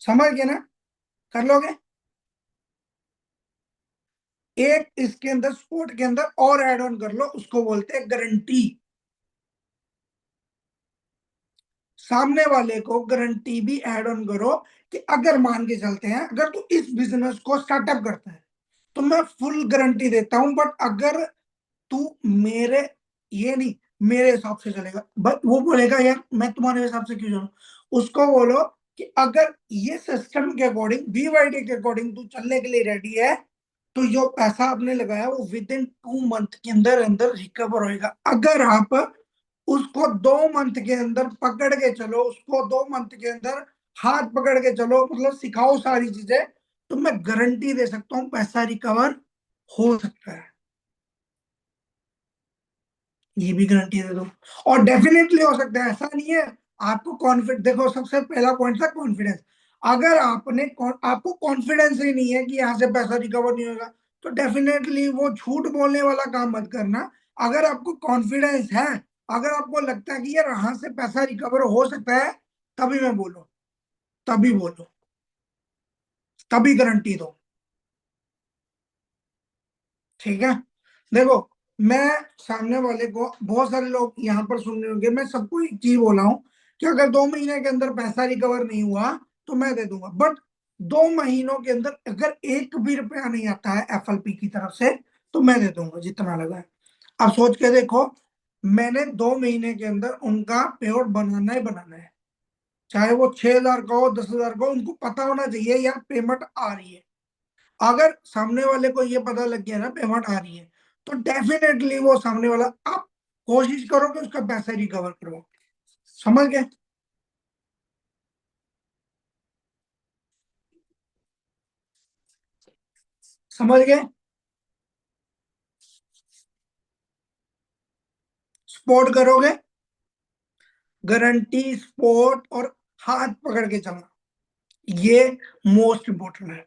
समझ गए ना? कर लोगे? एक इसके अंदर स्पोर्ट के अंदर और ऐड ऑन कर लो, उसको बोलते हैं गारंटी। सामने वाले को गारंटी भी ऐड ऑन करो, कि अगर मान के चलते हैं, अगर तू इस बिजनेस को स्टार्टअप करता है तो मैं फुल गारंटी देता हूं, बट अगर तू मेरे, ये नहीं, मेरे हिसाब से चलेगा, बट वो बोलेगा यार मैं तुम्हारे हिसाब से क्यों चलूं। उसको बोलो कि अगर ये सिस्टम के अकॉर्डिंग, BYD के अकॉर्डिंग तू चलने के लिए रेडी है, तो जो पैसा आपने लगाया वो विद इन 2 मंथ के अंदर अंदर रिकवर होएगा। अगर आप उसको 2 मंथ के अंदर पकड़ के चलो, उसको 2 मंथ के अंदर हाथ पकड़ के चलो, मतलब सिखाओ सारी चीजें, तो मैं गारंटी दे सकता हूँ पैसा रिकवर हो सकता है। ये भी गारंटी दे दो। और डेफिनेटली हो सकता है, ऐसा नहीं है। आपको कॉन्फिडेंस, देखो सबसे पहला पॉइंट था कॉन्फिडेंस। अगर आपको कॉन्फिडेंस ही नहीं है कि यहाँ से पैसा रिकवर नहीं होगा, तो डेफिनेटली वो झूठ बोलने वाला काम मत करना। अगर आपको कॉन्फिडेंस है, अगर आपको लगता है कि यार यहाँ से पैसा रिकवर हो सकता है, तभी मैं बोलो, तभी बोलो, तभी गारंटी दो। ठीक है? देखो, मैं सामने वाले को, बहुत सारे लोग यहाँ पर सुन रहे होंगे, मैं सबको एक चीज बोला हूँ कि अगर 2 महीने के अंदर पैसा रिकवर नहीं हुआ तो मैं दे दूंगा, बट 2 महीनों के अंदर अगर एक भी रुपया नहीं आता है FLP की तरफ से, तो मैं दे दूंगा जितना लगा है। अब सोच के देखो, मैंने 2 महीने के अंदर उनका पेआउट बनाना ही बनाना है। चाहे वो 6,000 का हो, 10,000 का हो, उनको पता होना चाहिए यार पेमेंट आ रही है। अगर सामने वाले को ये पता लग गया ना पेमेंट आ रही है, तो डेफिनेटली वो सामने वाला, आप कोशिश करो कि उसका पैसा रिकवर करो। समझ गए? समझ गए? सपोर्ट करोगे, गारंटी, सपोर्ट और हाथ पकड़ के चलना, ये मोस्ट इंपोर्टेंट है।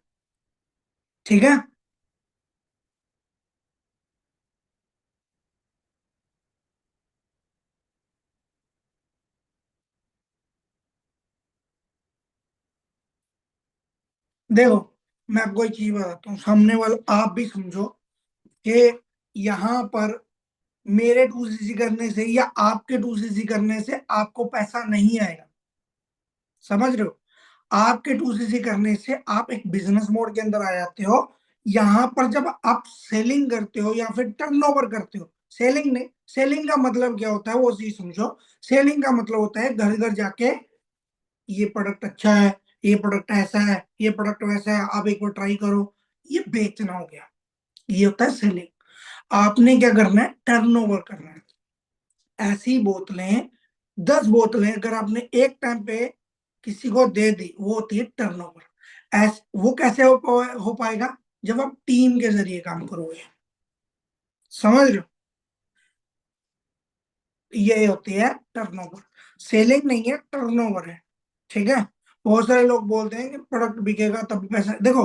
ठीक है? देखो, मैं आपको एक चीज बताता हूँ, सामने वाला आप भी समझो कि यहाँ पर मेरे 2cc करने से या आपके 2cc करने से आपको पैसा नहीं आएगा। समझ रहे हो? आपके 2cc करने से आप एक बिजनेस मोड के अंदर आ जाते हो। यहां पर जब आप सेलिंग करते हो या फिर टर्नओवर करते हो, सेलिंग नहीं, सेलिंग का मतलब क्या होता है वो चीज समझो। सेलिंग का मतलब होता है घर घर जाके, ये प्रोडक्ट अच्छा है, ये प्रोडक्ट ऐसा है, ये प्रोडक्ट वैसा है, आप एक बार ट्राई करो, ये बेचना हो गया। ये होता है सेलिंग। आपने क्या करना है? टर्नओवर करना है। ऐसी बोतलें, 10 बोतलें अगर आपने एक टाइम पे किसी को दे दी, वो होती है टर्नओवर। वो कैसे हो पाएगा? जब आप टीम के जरिए काम करोगे। समझ रहे हो? ये होती है टर्नओवर। सेलिंग नहीं है, टर्नओवर है। ठीक है? बहुत सारे लोग बोलते हैं कि प्रोडक्ट बिकेगा तभी पैसा, देखो,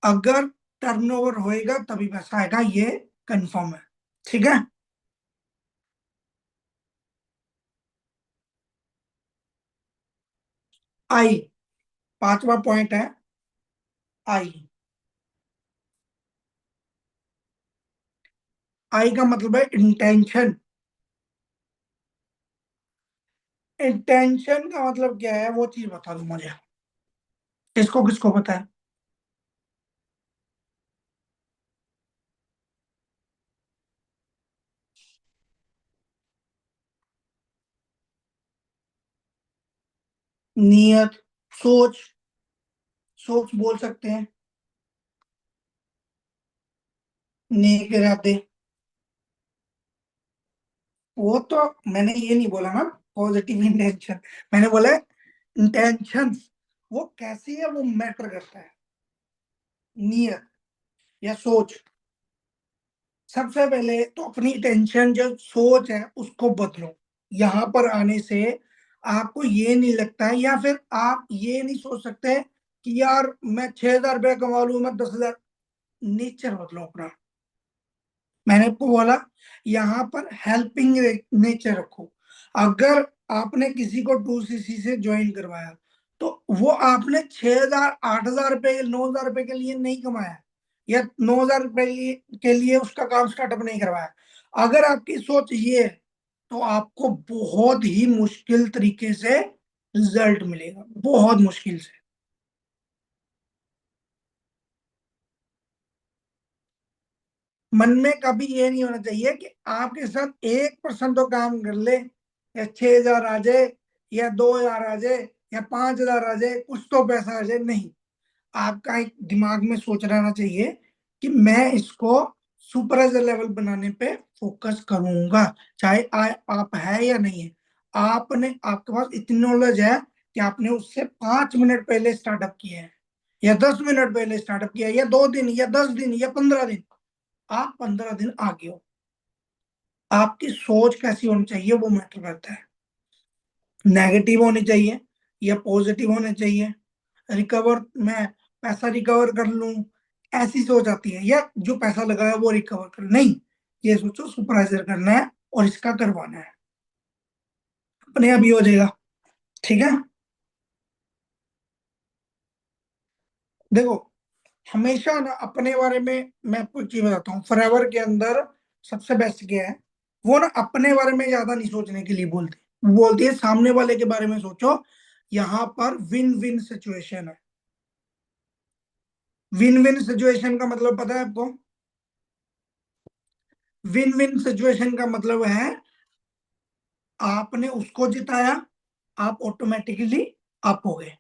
अगर टर्नओवर होएगा तभी पैसा आएगा, ये कंफर्म है। ठीक है? आई, पांचवा पॉइंट है आई। आई का मतलब है इंटेंशन। इंटेंशन का मतलब क्या है वो चीज बता दो मुझे। किसको किसको पता है? नियत, सोच, सोच बोल सकते हैं। नेक इरादे। वो तो मैंने ये नहीं बोला ना पॉजिटिव इंटेंशन, मैंने बोला इंटेंशंस, वो कैसी है वो मैटर करता है। नियत या सोच। सबसे पहले तो अपनी टेंशन जो सोच है उसको बदलो। यहाँ पर आने से आपको ये नहीं लगता है, या फिर आप ये नहीं सोच सकते कि यार मैं 6,000 रुपया कमा लू, मैं 10,000। नेचर बदलो अपना। मैंने आपको बोला यहाँ पर हेल्पिंग नेचर रखो। अगर आपने किसी को 2cc से ज्वाइन करवाया, तो वो आपने 6,000 8,000 रुपए 9,000 रुपए के लिए नहीं कमाया, या 9,000 रुपए के लिए उसका काम स्टार्टअप नहीं करवाया। अगर आपकी सोच ये है, तो आपको बहुत ही मुश्किल तरीके से रिजल्ट मिलेगा, बहुत मुश्किल से। मन में कभी ये नहीं होना चाहिए कि आपके साथ 1% तो काम कर ले, या 6,000 आ जाए, या 2,000 आ जाए, या 5,000 आ जाए, कुछ तो पैसा आ जाए, नहीं। आपका एक दिमाग में सोच रहना चाहिए कि मैं इसको सुपरवाइजर लेवल बनाने पे फोकस करूंगा, चाहे आप है या नहीं है। आपने, आपके पास इतनी नॉलेज है कि आपने उससे 5 मिनट पहले स्टार्टअप किया है, या 10 मिनट पहले स्टार्टअप किया है, या 2 दिन, या 10 दिन, या 15 दिन। आप 15 दिन आगे हो। आपकी सोच कैसी होनी चाहिए वो मैटर करता है। नेगेटिव होनी चाहिए या पॉजिटिव होने चाहिए। रिकवर, मैं पैसा रिकवर कर लूं, ऐसी सोच आती है, या जो पैसा लगाया वो रिकवर कर, नहीं। ये सोचो सुपरवाइजर करना है और इसका करवाना है, अपने आप ही हो जाएगा। ठीक है। देखो, हमेशा ना अपने बारे में मैं आपको एक चीज बताता हूँ, फॉरएवर के अंदर सबसे बेस्ट क्या है, वो ना अपने बारे में ज्यादा नहीं सोचने के लिए बोलती, वो बोलती है सामने वाले के बारे में सोचो। यहाँ पर विन विन सिचुएशन है। विन विन सिचुएशन का मतलब पता है आपको? विन विन सिचुएशन का मतलब है, आपने उसको जिताया, आप ऑटोमेटिकली अप हो गए।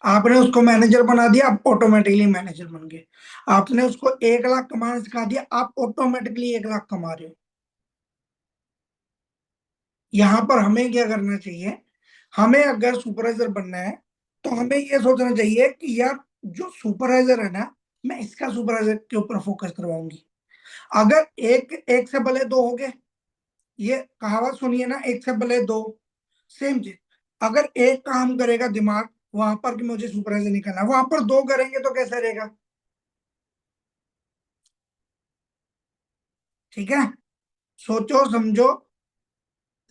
आपने उसको मैनेजर बना दिया, आप ऑटोमेटिकली मैनेजर बन गए। आपने उसको 1 लाख कमाना सिखा दिया, आप ऑटोमेटिकली 1 लाख कमा रहे हो। यहाँ पर हमें क्या करना चाहिए, हमें अगर सुपरवाइजर बनना है, तो हमें ये सोचना चाहिए कि यार जो सुपरवाइजर है ना, मैं इसका सुपरवाइजर के ऊपर फोकस करवाऊंगी। अगर एक एक से भले दो हो गए, ये कहावत सुनिए ना, एक से भले दो। सेम चीज, अगर एक काम करेगा दिमाग वहां पर कि मुझे सुपरवाइजर निकलना है, वहां पर दो करेंगे तो कैसा रहेगा? ठीक है। सोचो समझो।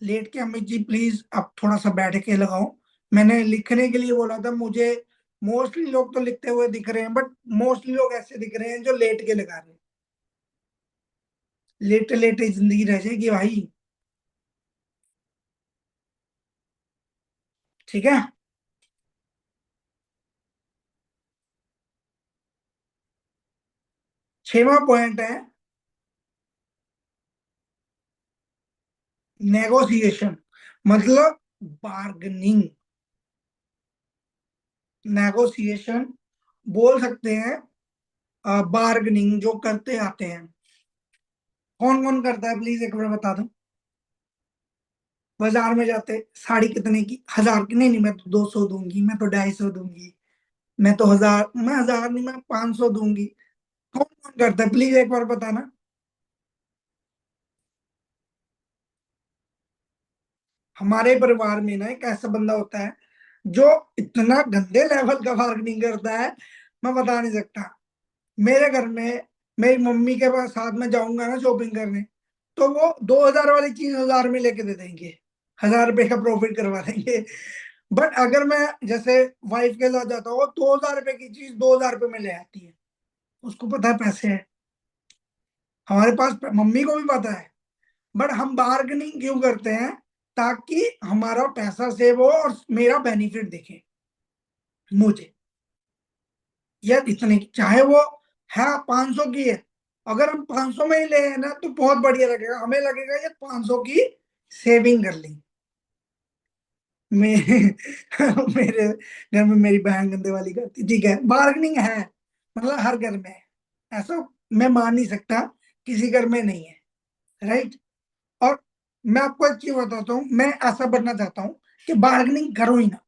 लेट के, अमित जी प्लीज अब थोड़ा सा बैठ के लगाओ। मैंने लिखने के लिए बोला था मुझे। मोस्टली लोग तो लिखते हुए दिख रहे हैं, बट मोस्टली लोग ऐसे दिख रहे हैं जो लेट के लगा रहे हैं। लेटे लेटे जिंदगी रह जाएगी भाई। ठीक है। 6वां पॉइंट है नेगोशिएशन, मतलब बार्गेनिंग। नेगोशिएशन बोल सकते हैं, बार्गेनिंग जो करते आते हैं। कौन कौन करता है प्लीज एक बार बता दो। बाजार में जाते, साड़ी कितने की, 1,000 की, नहीं नहीं मैं तो 200 दूंगी, मैं तो 250 दूंगी, मैं तो 1,000, मैं 1,000 नहीं मैं 500 दूंगी। कौन कौन करता है प्लीज एक बार बताना। हमारे परिवार में ना एक ऐसा बंदा होता है जो इतना गंदे लेवल का बार्गेनिंग करता है, मैं बता नहीं सकता। मेरे घर में मेरी मम्मी के पास साथ में जाऊंगा ना शॉपिंग करने, तो वो 2,000 वाली चीज 1,000 में लेके दे देंगे, 1,000 रुपए का प्रॉफिट करवा देंगे। बट अगर मैं जैसे वाइफ के साथ जाता हूँ, 2,000 रुपए की चीज 2,000 रुपए में ले आती है। उसको पता है पैसे है, हमारे पास मम्मी को भी पता है। बट हम बार्गेनिंग क्यों करते हैं? ताकि हमारा पैसा सेव हो और मेरा बेनिफिट दिखे मुझे। यार इतने की, चाहे वो है 500 की है, अगर हम 500 में ही ले हैं ना तो बहुत बढ़िया लगेगा, हमें लगेगा यार 500 की सेविंग कर ली। मेरे मेरे घर में मेरी बहन गंदे वाली करती, ठीक है, बार्गेनिंग है, मतलब हर घर में है, ऐसा मैं मान नहीं सकता किसी घर में नहीं है, राइट। और मैं आपको एक चीज बताता हूँ, मैं ऐसा बनना चाहता हूँ कि बार्गेनिंग करो ही ना,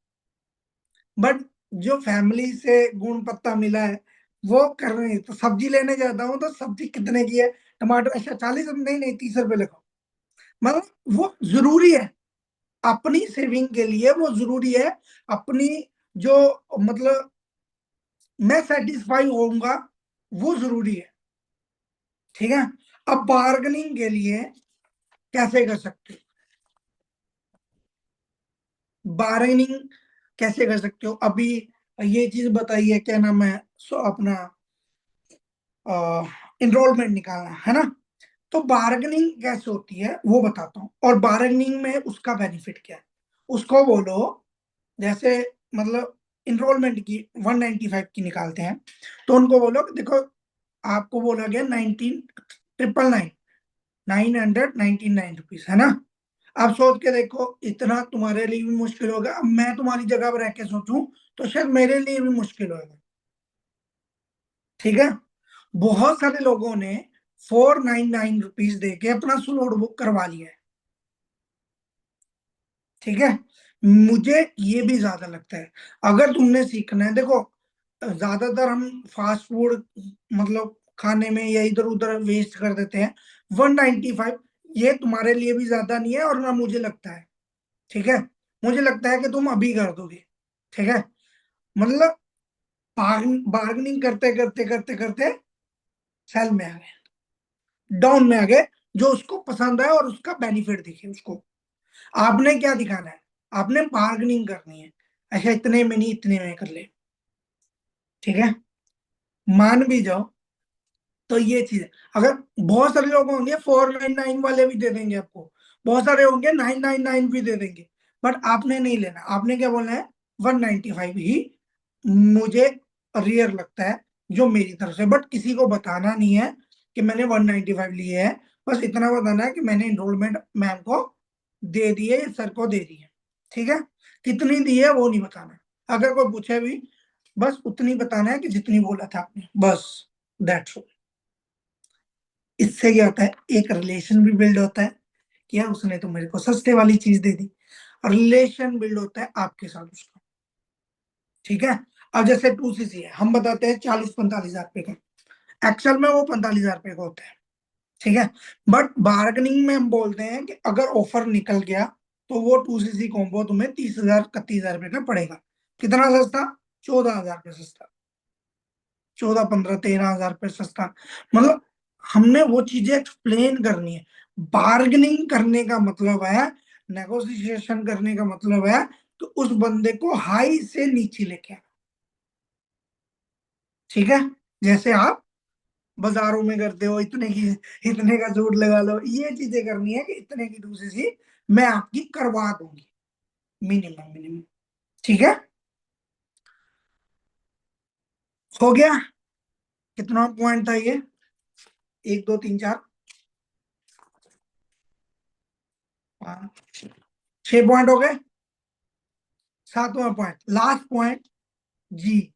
बट जो फैमिली से गुण पत्ता मिला है वो कर रहे हैं। तो सब्जी लेने जाता हूँ तो सब्जी कितने की है, टमाटर अच्छा 40, नहीं नहीं 30 रुपए लगाओ, मतलब वो जरूरी है, अपनी सेविंग के लिए वो जरूरी है, अपनी जो, मतलब मैं सेटिस्फाई होऊंगा वो जरूरी है, ठीक है। अब बार्गेनिंग के लिए कैसे कर सकते हो, बार्गेनिंग कैसे कर सकते हो अभी, ये चीज बताइए, क्या नाम है, सो अपना इनरोलमेंट निकालना है ना, तो बार्गेनिंग कैसे होती है वो बताता हूँ, और बार्गेनिंग में उसका बेनिफिट क्या है, उसको बोलो। जैसे मतलब इनरोलमेंट की 195 की निकालते हैं, तो उनको बोलो कि देखो आपको बोला गया 19,999, 999 रुपीज है ना। अब सोच के देखो, इतना तुम्हारे लिए भी मुश्किल होगा, अब मैं तुम्हारी जगह पर रह के सोचूं तो शायद मेरे लिए भी मुश्किल होगा, ठीक है। बहुत सारे लोगों ने 499 रुपीज दे के अपना स्लॉट बुक करवा लिया है, ठीक है। मुझे ये भी ज्यादा लगता है, अगर तुमने सीखना है, देखो ज्यादातर हम फास्ट फूड मतलब खाने में या इधर उधर वेस्ट कर देते हैं। 195 ये तुम्हारे लिए भी ज्यादा नहीं है, और ना मुझे लगता है, ठीक है। मुझे लगता है कि तुम अभी कर दोगे, ठीक है, मतलब बार्गेनिंग करते करते करते करते सेल में आ गए, डाउन में आ गए, जो उसको पसंद है और उसका बेनिफिट दिखे उसको। आपने क्या दिखाना है, आपने बार्गेनिंग करनी है, अच्छा इतने में नहीं इतने में कर ले, ठीक है, मान भी जाओ, तो ये चीज है। अगर बहुत सारे लोग होंगे 499 वाले भी दे देंगे आपको, बहुत सारे होंगे 999 भी दे देंगे, बट आपने नहीं लेना, आपने क्या बोलना है, 195 ही मुझे रियर लगता है जो मेरी तरफ से, बट किसी को बताना नहीं है कि मैंने 195 लिए है, बस इतना बताना है कि मैंने इनरोलमेंट मैम को दे दी है, सर को दे दी है, ठीक है। कितनी दी है वो नहीं बताना, अगर कोई पूछे भी बस उतनी बताना है कि जितनी बोला था आपने, बस दैट्स ऑल। इससे क्या होता है, एक रिलेशन भी बिल्ड होता है कि यार उसने तो मेरे को सस्ते वाली चीज दे दी, रिलेशन बिल्ड होता है आपके साथ उसका, ठीक है। अब जैसे 2cc है, हम बताते हैं 40-45 हजार रुपए का, एक्चुअल में वो 45 हजार रुपए का होता है, ठीक है। बट बार्गेनिंग में हम बोलते हैं कि अगर ऑफर निकल गया तो वो 2cc कॉम्बो तुम्हें 30,000-31 हजार रुपए का पड़ेगा। कितना सस्ता, 14 हजार रुपये सस्ता, 14-15-13 हजार रुपये सस्ता, मतलब हमने वो चीजें एक्सप्लेन करनी है। बार्गेनिंग करने का मतलब है, नेगोशिएशन करने का मतलब है, तो उस बंदे को हाई से नीचे लेके आना, ठीक है। जैसे आप बाजारों में करते हो, इतने की इतने का सूट लगा लो, ये चीजें करनी है कि इतने की दूसरी सी मैं आपकी करवा दूंगी, मिनिमम मिनिमम, ठीक है। हो गया, कितना पॉइंट था ये, 1 2 3 4 5 6 पॉइंट हो गए। सातवां पॉइंट, लास्ट पॉइंट, जी,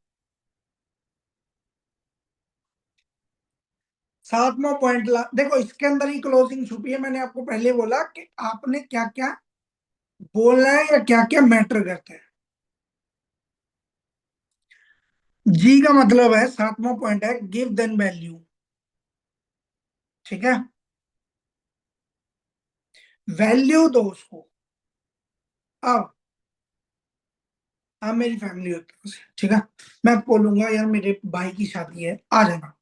सातवां पॉइंट देखो इसके अंदर ही क्लोजिंग छुपी है, मैंने आपको पहले बोला कि आपने क्या क्या बोलना है या क्या क्या मैटर करता है। जी का मतलब है, सातवां पॉइंट है गिव देन वैल्यू, ठीक है, वैल्यू दो उसको। अब मेरी फैमिली होती है, ठीक है, मैं बोलूंगा यार मेरे भाई की शादी है, आ जाना,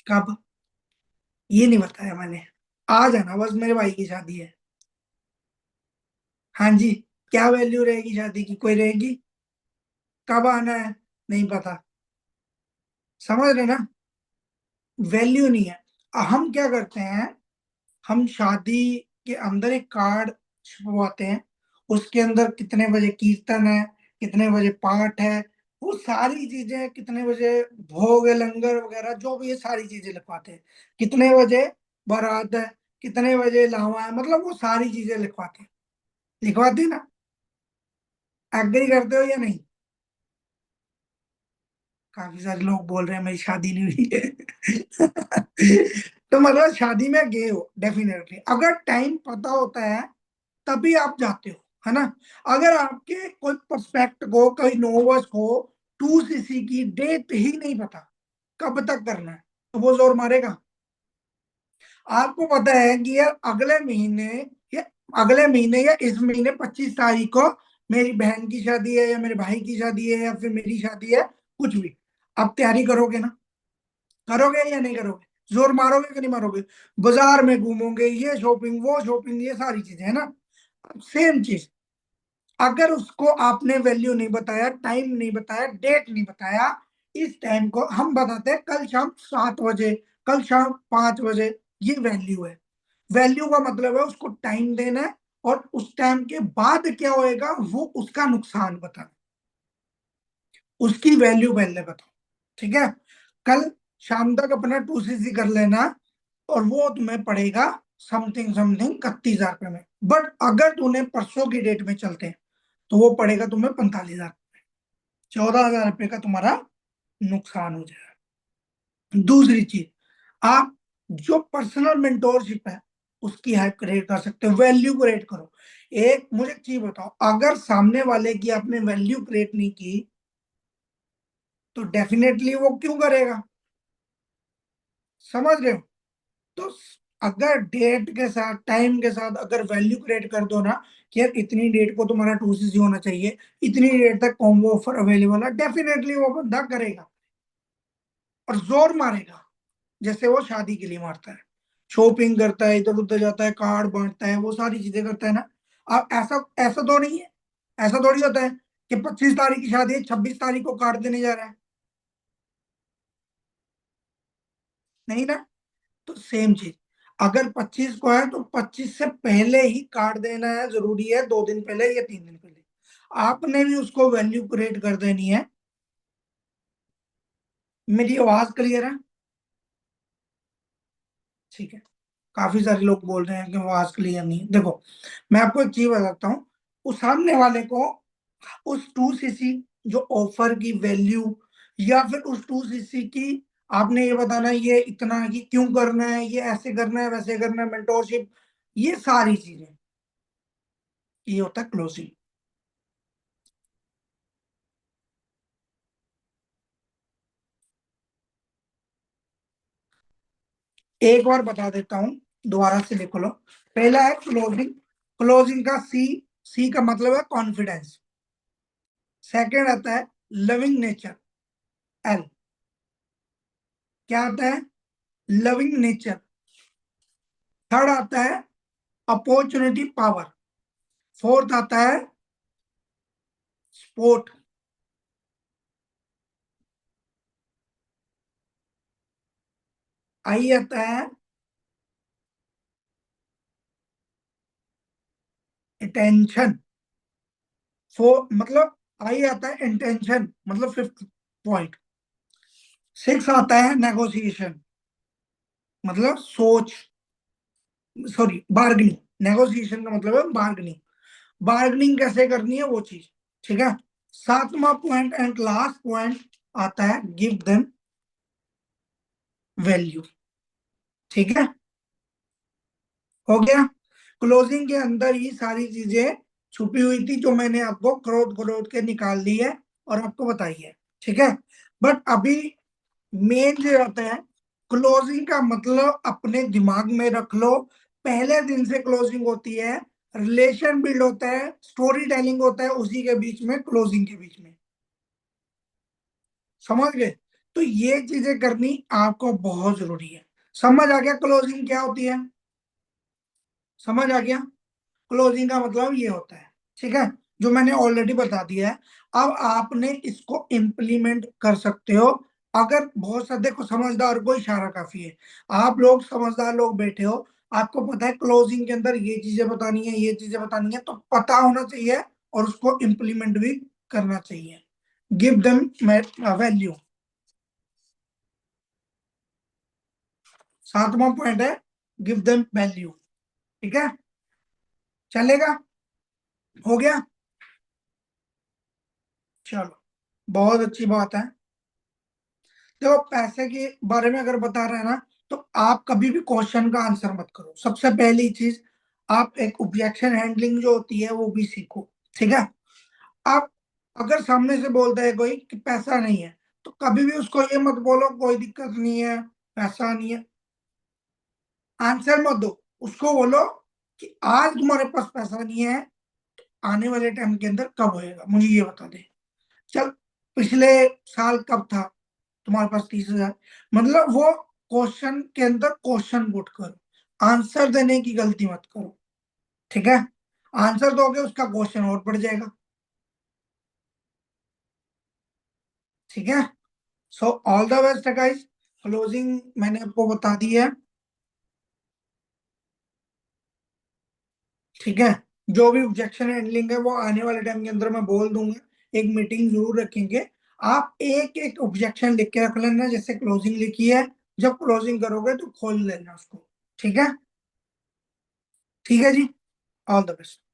कब, ये नहीं बताया मैंने, आ जाना बस, मेरे भाई की शादी है, हाँ जी। क्या वैल्यू रहेगी शादी की, कोई रहेगी, कब आना है, नहीं पता, समझ रहे ना, वैल्यू नहीं है। हम क्या करते हैं, हम शादी के अंदर एक कार्ड छपवाते हैं, उसके अंदर कितने बजे कीर्तन है, कितने बजे पाठ है, वो सारी चीजें कितने बजे भोग है, लंगर वगैरह जो भी है सारी चीजें लिखवाते हैं। कितने बजे बारात है, कितने बजे लावा है, मतलब वो सारी चीजें लिखवाते हैं। लिखवाते हैं ना? एग्री करते हो या नहीं? काफी सारे लोग बोल रहे हैं मेरी शादी नहीं हुई है तो मतलब शादी में गए हो डेफिनेटली, अगर टाइम पता होता है तभी आप जाते हो, है ना? अगर आपके कोई पर्सपेक्ट को, कोई नोवस को 2cc की डेट ही नहीं पता कब तक करना है, तो वो जोर मारेगा। आपको पता है कि यार या अगले महीने या इस महीने 25 तारीख को मेरी बहन की शादी है, या मेरे भाई की शादी है, या फिर मेरी शादी है, कुछ भी। आप तैयारी करोगे ना? करोगे या नहीं करोगे? जोर मारोगे कि नहीं मारोगे? बाजार में घूमोगे, ये शॉपिंग वो शॉपिंग, ये सारी चीजें है ना। सेम चीज, अगर उसको आपने वैल्यू नहीं बताया, टाइम नहीं बताया, डेट नहीं बताया, इस टाइम को हम बताते हैं कल शाम 7 बजे, कल शाम 5 बजे, ये वैल्यू है। वैल्यू का मतलब है उसको टाइम देना है, और उस टाइम के बाद क्या होएगा वो उसका नुकसान बताना, उसकी वैल्यू पहले बताओ। ठीक है? कल शाम तक अपना 2cc कर लेना, और वो तुम्हें पड़ेगा समथिंग समथिंग 31,000 रुपये में। बट अगर तूने परसों की डेट में चलते हैं तो वो पड़ेगा तुम्हें 45,000। 14,000 रुपये का तुम्हारा नुकसान हो जाएगा। दूसरी चीज, आप जो पर्सनल मेंटोरशिप है उसकी हाइप क्रिएट कर सकते हो, वैल्यू क्रिएट करो। एक मुझे एक चीज बताओ, अगर सामने वाले की आपने वैल्यू क्रिएट नहीं की तो डेफिनेटली वो क्यों करेगा? समझ रहे हो? तो अगर डेट के साथ, टाइम के साथ अगर वैल्यू क्रिएट कर दो ना, कि यार इतनी डेट को तुम्हारा 2cc होना चाहिए, इतनी डेट तक कॉम्बो ऑफर अवेलेबल है, डेफिनेटली वो बंदा करेगा और जोर मारेगा। जैसे वो शादी के लिए मारता है, शॉपिंग करता है, इधर उधर जाता है, कार्ड बांटता है, वो सारी चीजें करता है ना। अब ऐसा ऐसा तो नहीं है, ऐसा थोड़ी होता है कि 25 तारीख की शादी है, 26 तारीख को कार्ड देने जा रहा है। नहीं ना? तो सेम चीज, अगर 25 को है तो 25 से पहले ही कार्ड देना है, जरूरी है 2 दिन पहले या 3 दिन पहले। आपने भी उसको वैल्यू क्रिएट कर देनी है। मेरी आवाज क्लियर है? ठीक है। काफी सारे लोग बोल रहे हैं कि आवाज क्लियर नहीं है। देखो, मैं आपको एक चीज बताता हूँ, उस सामने वाले को उस 2cc जो ऑफर की वैल्यू, या फिर उस 2cc की, आपने ये बताना है ये इतना कि क्यों करना है, ये ऐसे करना है, वैसे करना है, मेंटोरशिप, ये सारी चीजें, ये होता है क्लोजिंग। एक बार बता देता हूँ, दोबारा से लिख लो। पहला है क्लोजिंग, क्लोजिंग का सी, सी का मतलब है कॉन्फिडेंस। सेकंड आता है लविंग नेचर, एल। क्या आता है? Loving nature. थर्ड आता है अपॉर्चुनिटी पावर। फोर्थ आता है स्पोर्ट। आई आता है अटेंशन। फोर मतलब, आई आता है इंटेंशन, मतलब फिफ्थ पॉइंट। सिक्स आता है नेगोशिएशन, मतलब सोच, सॉरी बार्गेनिंग। नेगोशिएशन का मतलब है बार्गेनिंग, बार्गेनिंग कैसे करनी है वो चीज। ठीक है? सातवां पॉइंट एंड लास्ट पॉइंट आता है गिव देम वैल्यू। ठीक है? हो गया। क्लोजिंग के अंदर ये सारी चीजें छुपी हुई थी जो मैंने आपको खरोद खरोद के निकाल ली है और आपको बताई है। ठीक है? बट अभी मेन जो होता है, क्लोजिंग का मतलब अपने दिमाग में रख लो, पहले दिन से क्लोजिंग होती है, रिलेशन बिल्ड होता है, स्टोरी टेलिंग होता है उसी के बीच में, क्लोजिंग के बीच में। समझ गए? तो ये चीजें करनी आपको बहुत जरूरी है। समझ आ गया क्लोजिंग क्या होती है? समझ आ गया? क्लोजिंग का मतलब ये होता है। ठीक है? जो मैंने ऑलरेडी बता दिया है। अब आपने इसको इम्प्लीमेंट कर सकते हो। अगर बहुत सा, देखो समझदार को इशारा काफी है। आप लोग समझदार लोग बैठे हो, आपको पता है क्लोजिंग के अंदर ये चीजें बतानी है, ये चीजें बतानी है, तो पता होना चाहिए और उसको इम्प्लीमेंट भी करना चाहिए। Give them value. सातवां पॉइंट है गिव देम वैल्यू। ठीक है, चलेगा? हो गया? चलो, बहुत अच्छी बात है। देखो, पैसे के बारे में अगर बता रहे हैं ना, तो आप कभी भी क्वेश्चन का आंसर मत करो। सबसे पहली चीज, आप एक ऑब्जेक्शन हैंडलिंग जो होती है वो भी सीखो। ठीक है? आप अगर सामने से बोलता है कोई कि पैसा नहीं है, तो कभी भी उसको ये मत बोलो कोई दिक्कत नहीं है, पैसा नहीं है। आंसर मत दो, उसको बोलो कि आज तुम्हारे पास पैसा नहीं है, आने वाले टाइम के अंदर कब होएगा मुझे ये बता दे। चल, पिछले साल कब था तुम्हारे पास 30,000? मतलब वो क्वेश्चन के अंदर क्वेश्चन पुट करो, आंसर देने की गलती मत करो। ठीक है? आंसर दोगे उसका क्वेश्चन और बढ़ जाएगा। ठीक है? So all the best guys. Closing मैंने आपको बता दी है। ठीक है? जो भी ऑब्जेक्शन हैंडलिंग है वो आने वाले टाइम के अंदर मैं बोल दूंगा, एक मीटिंग जरूर रखेंगे। आप एक एक ऑब्जेक्शन लिख के रख लेना, जैसे क्लोजिंग लिखी है, जब क्लोजिंग करोगे तो खोल लेना उसको। ठीक है? ठीक है जी। All the best.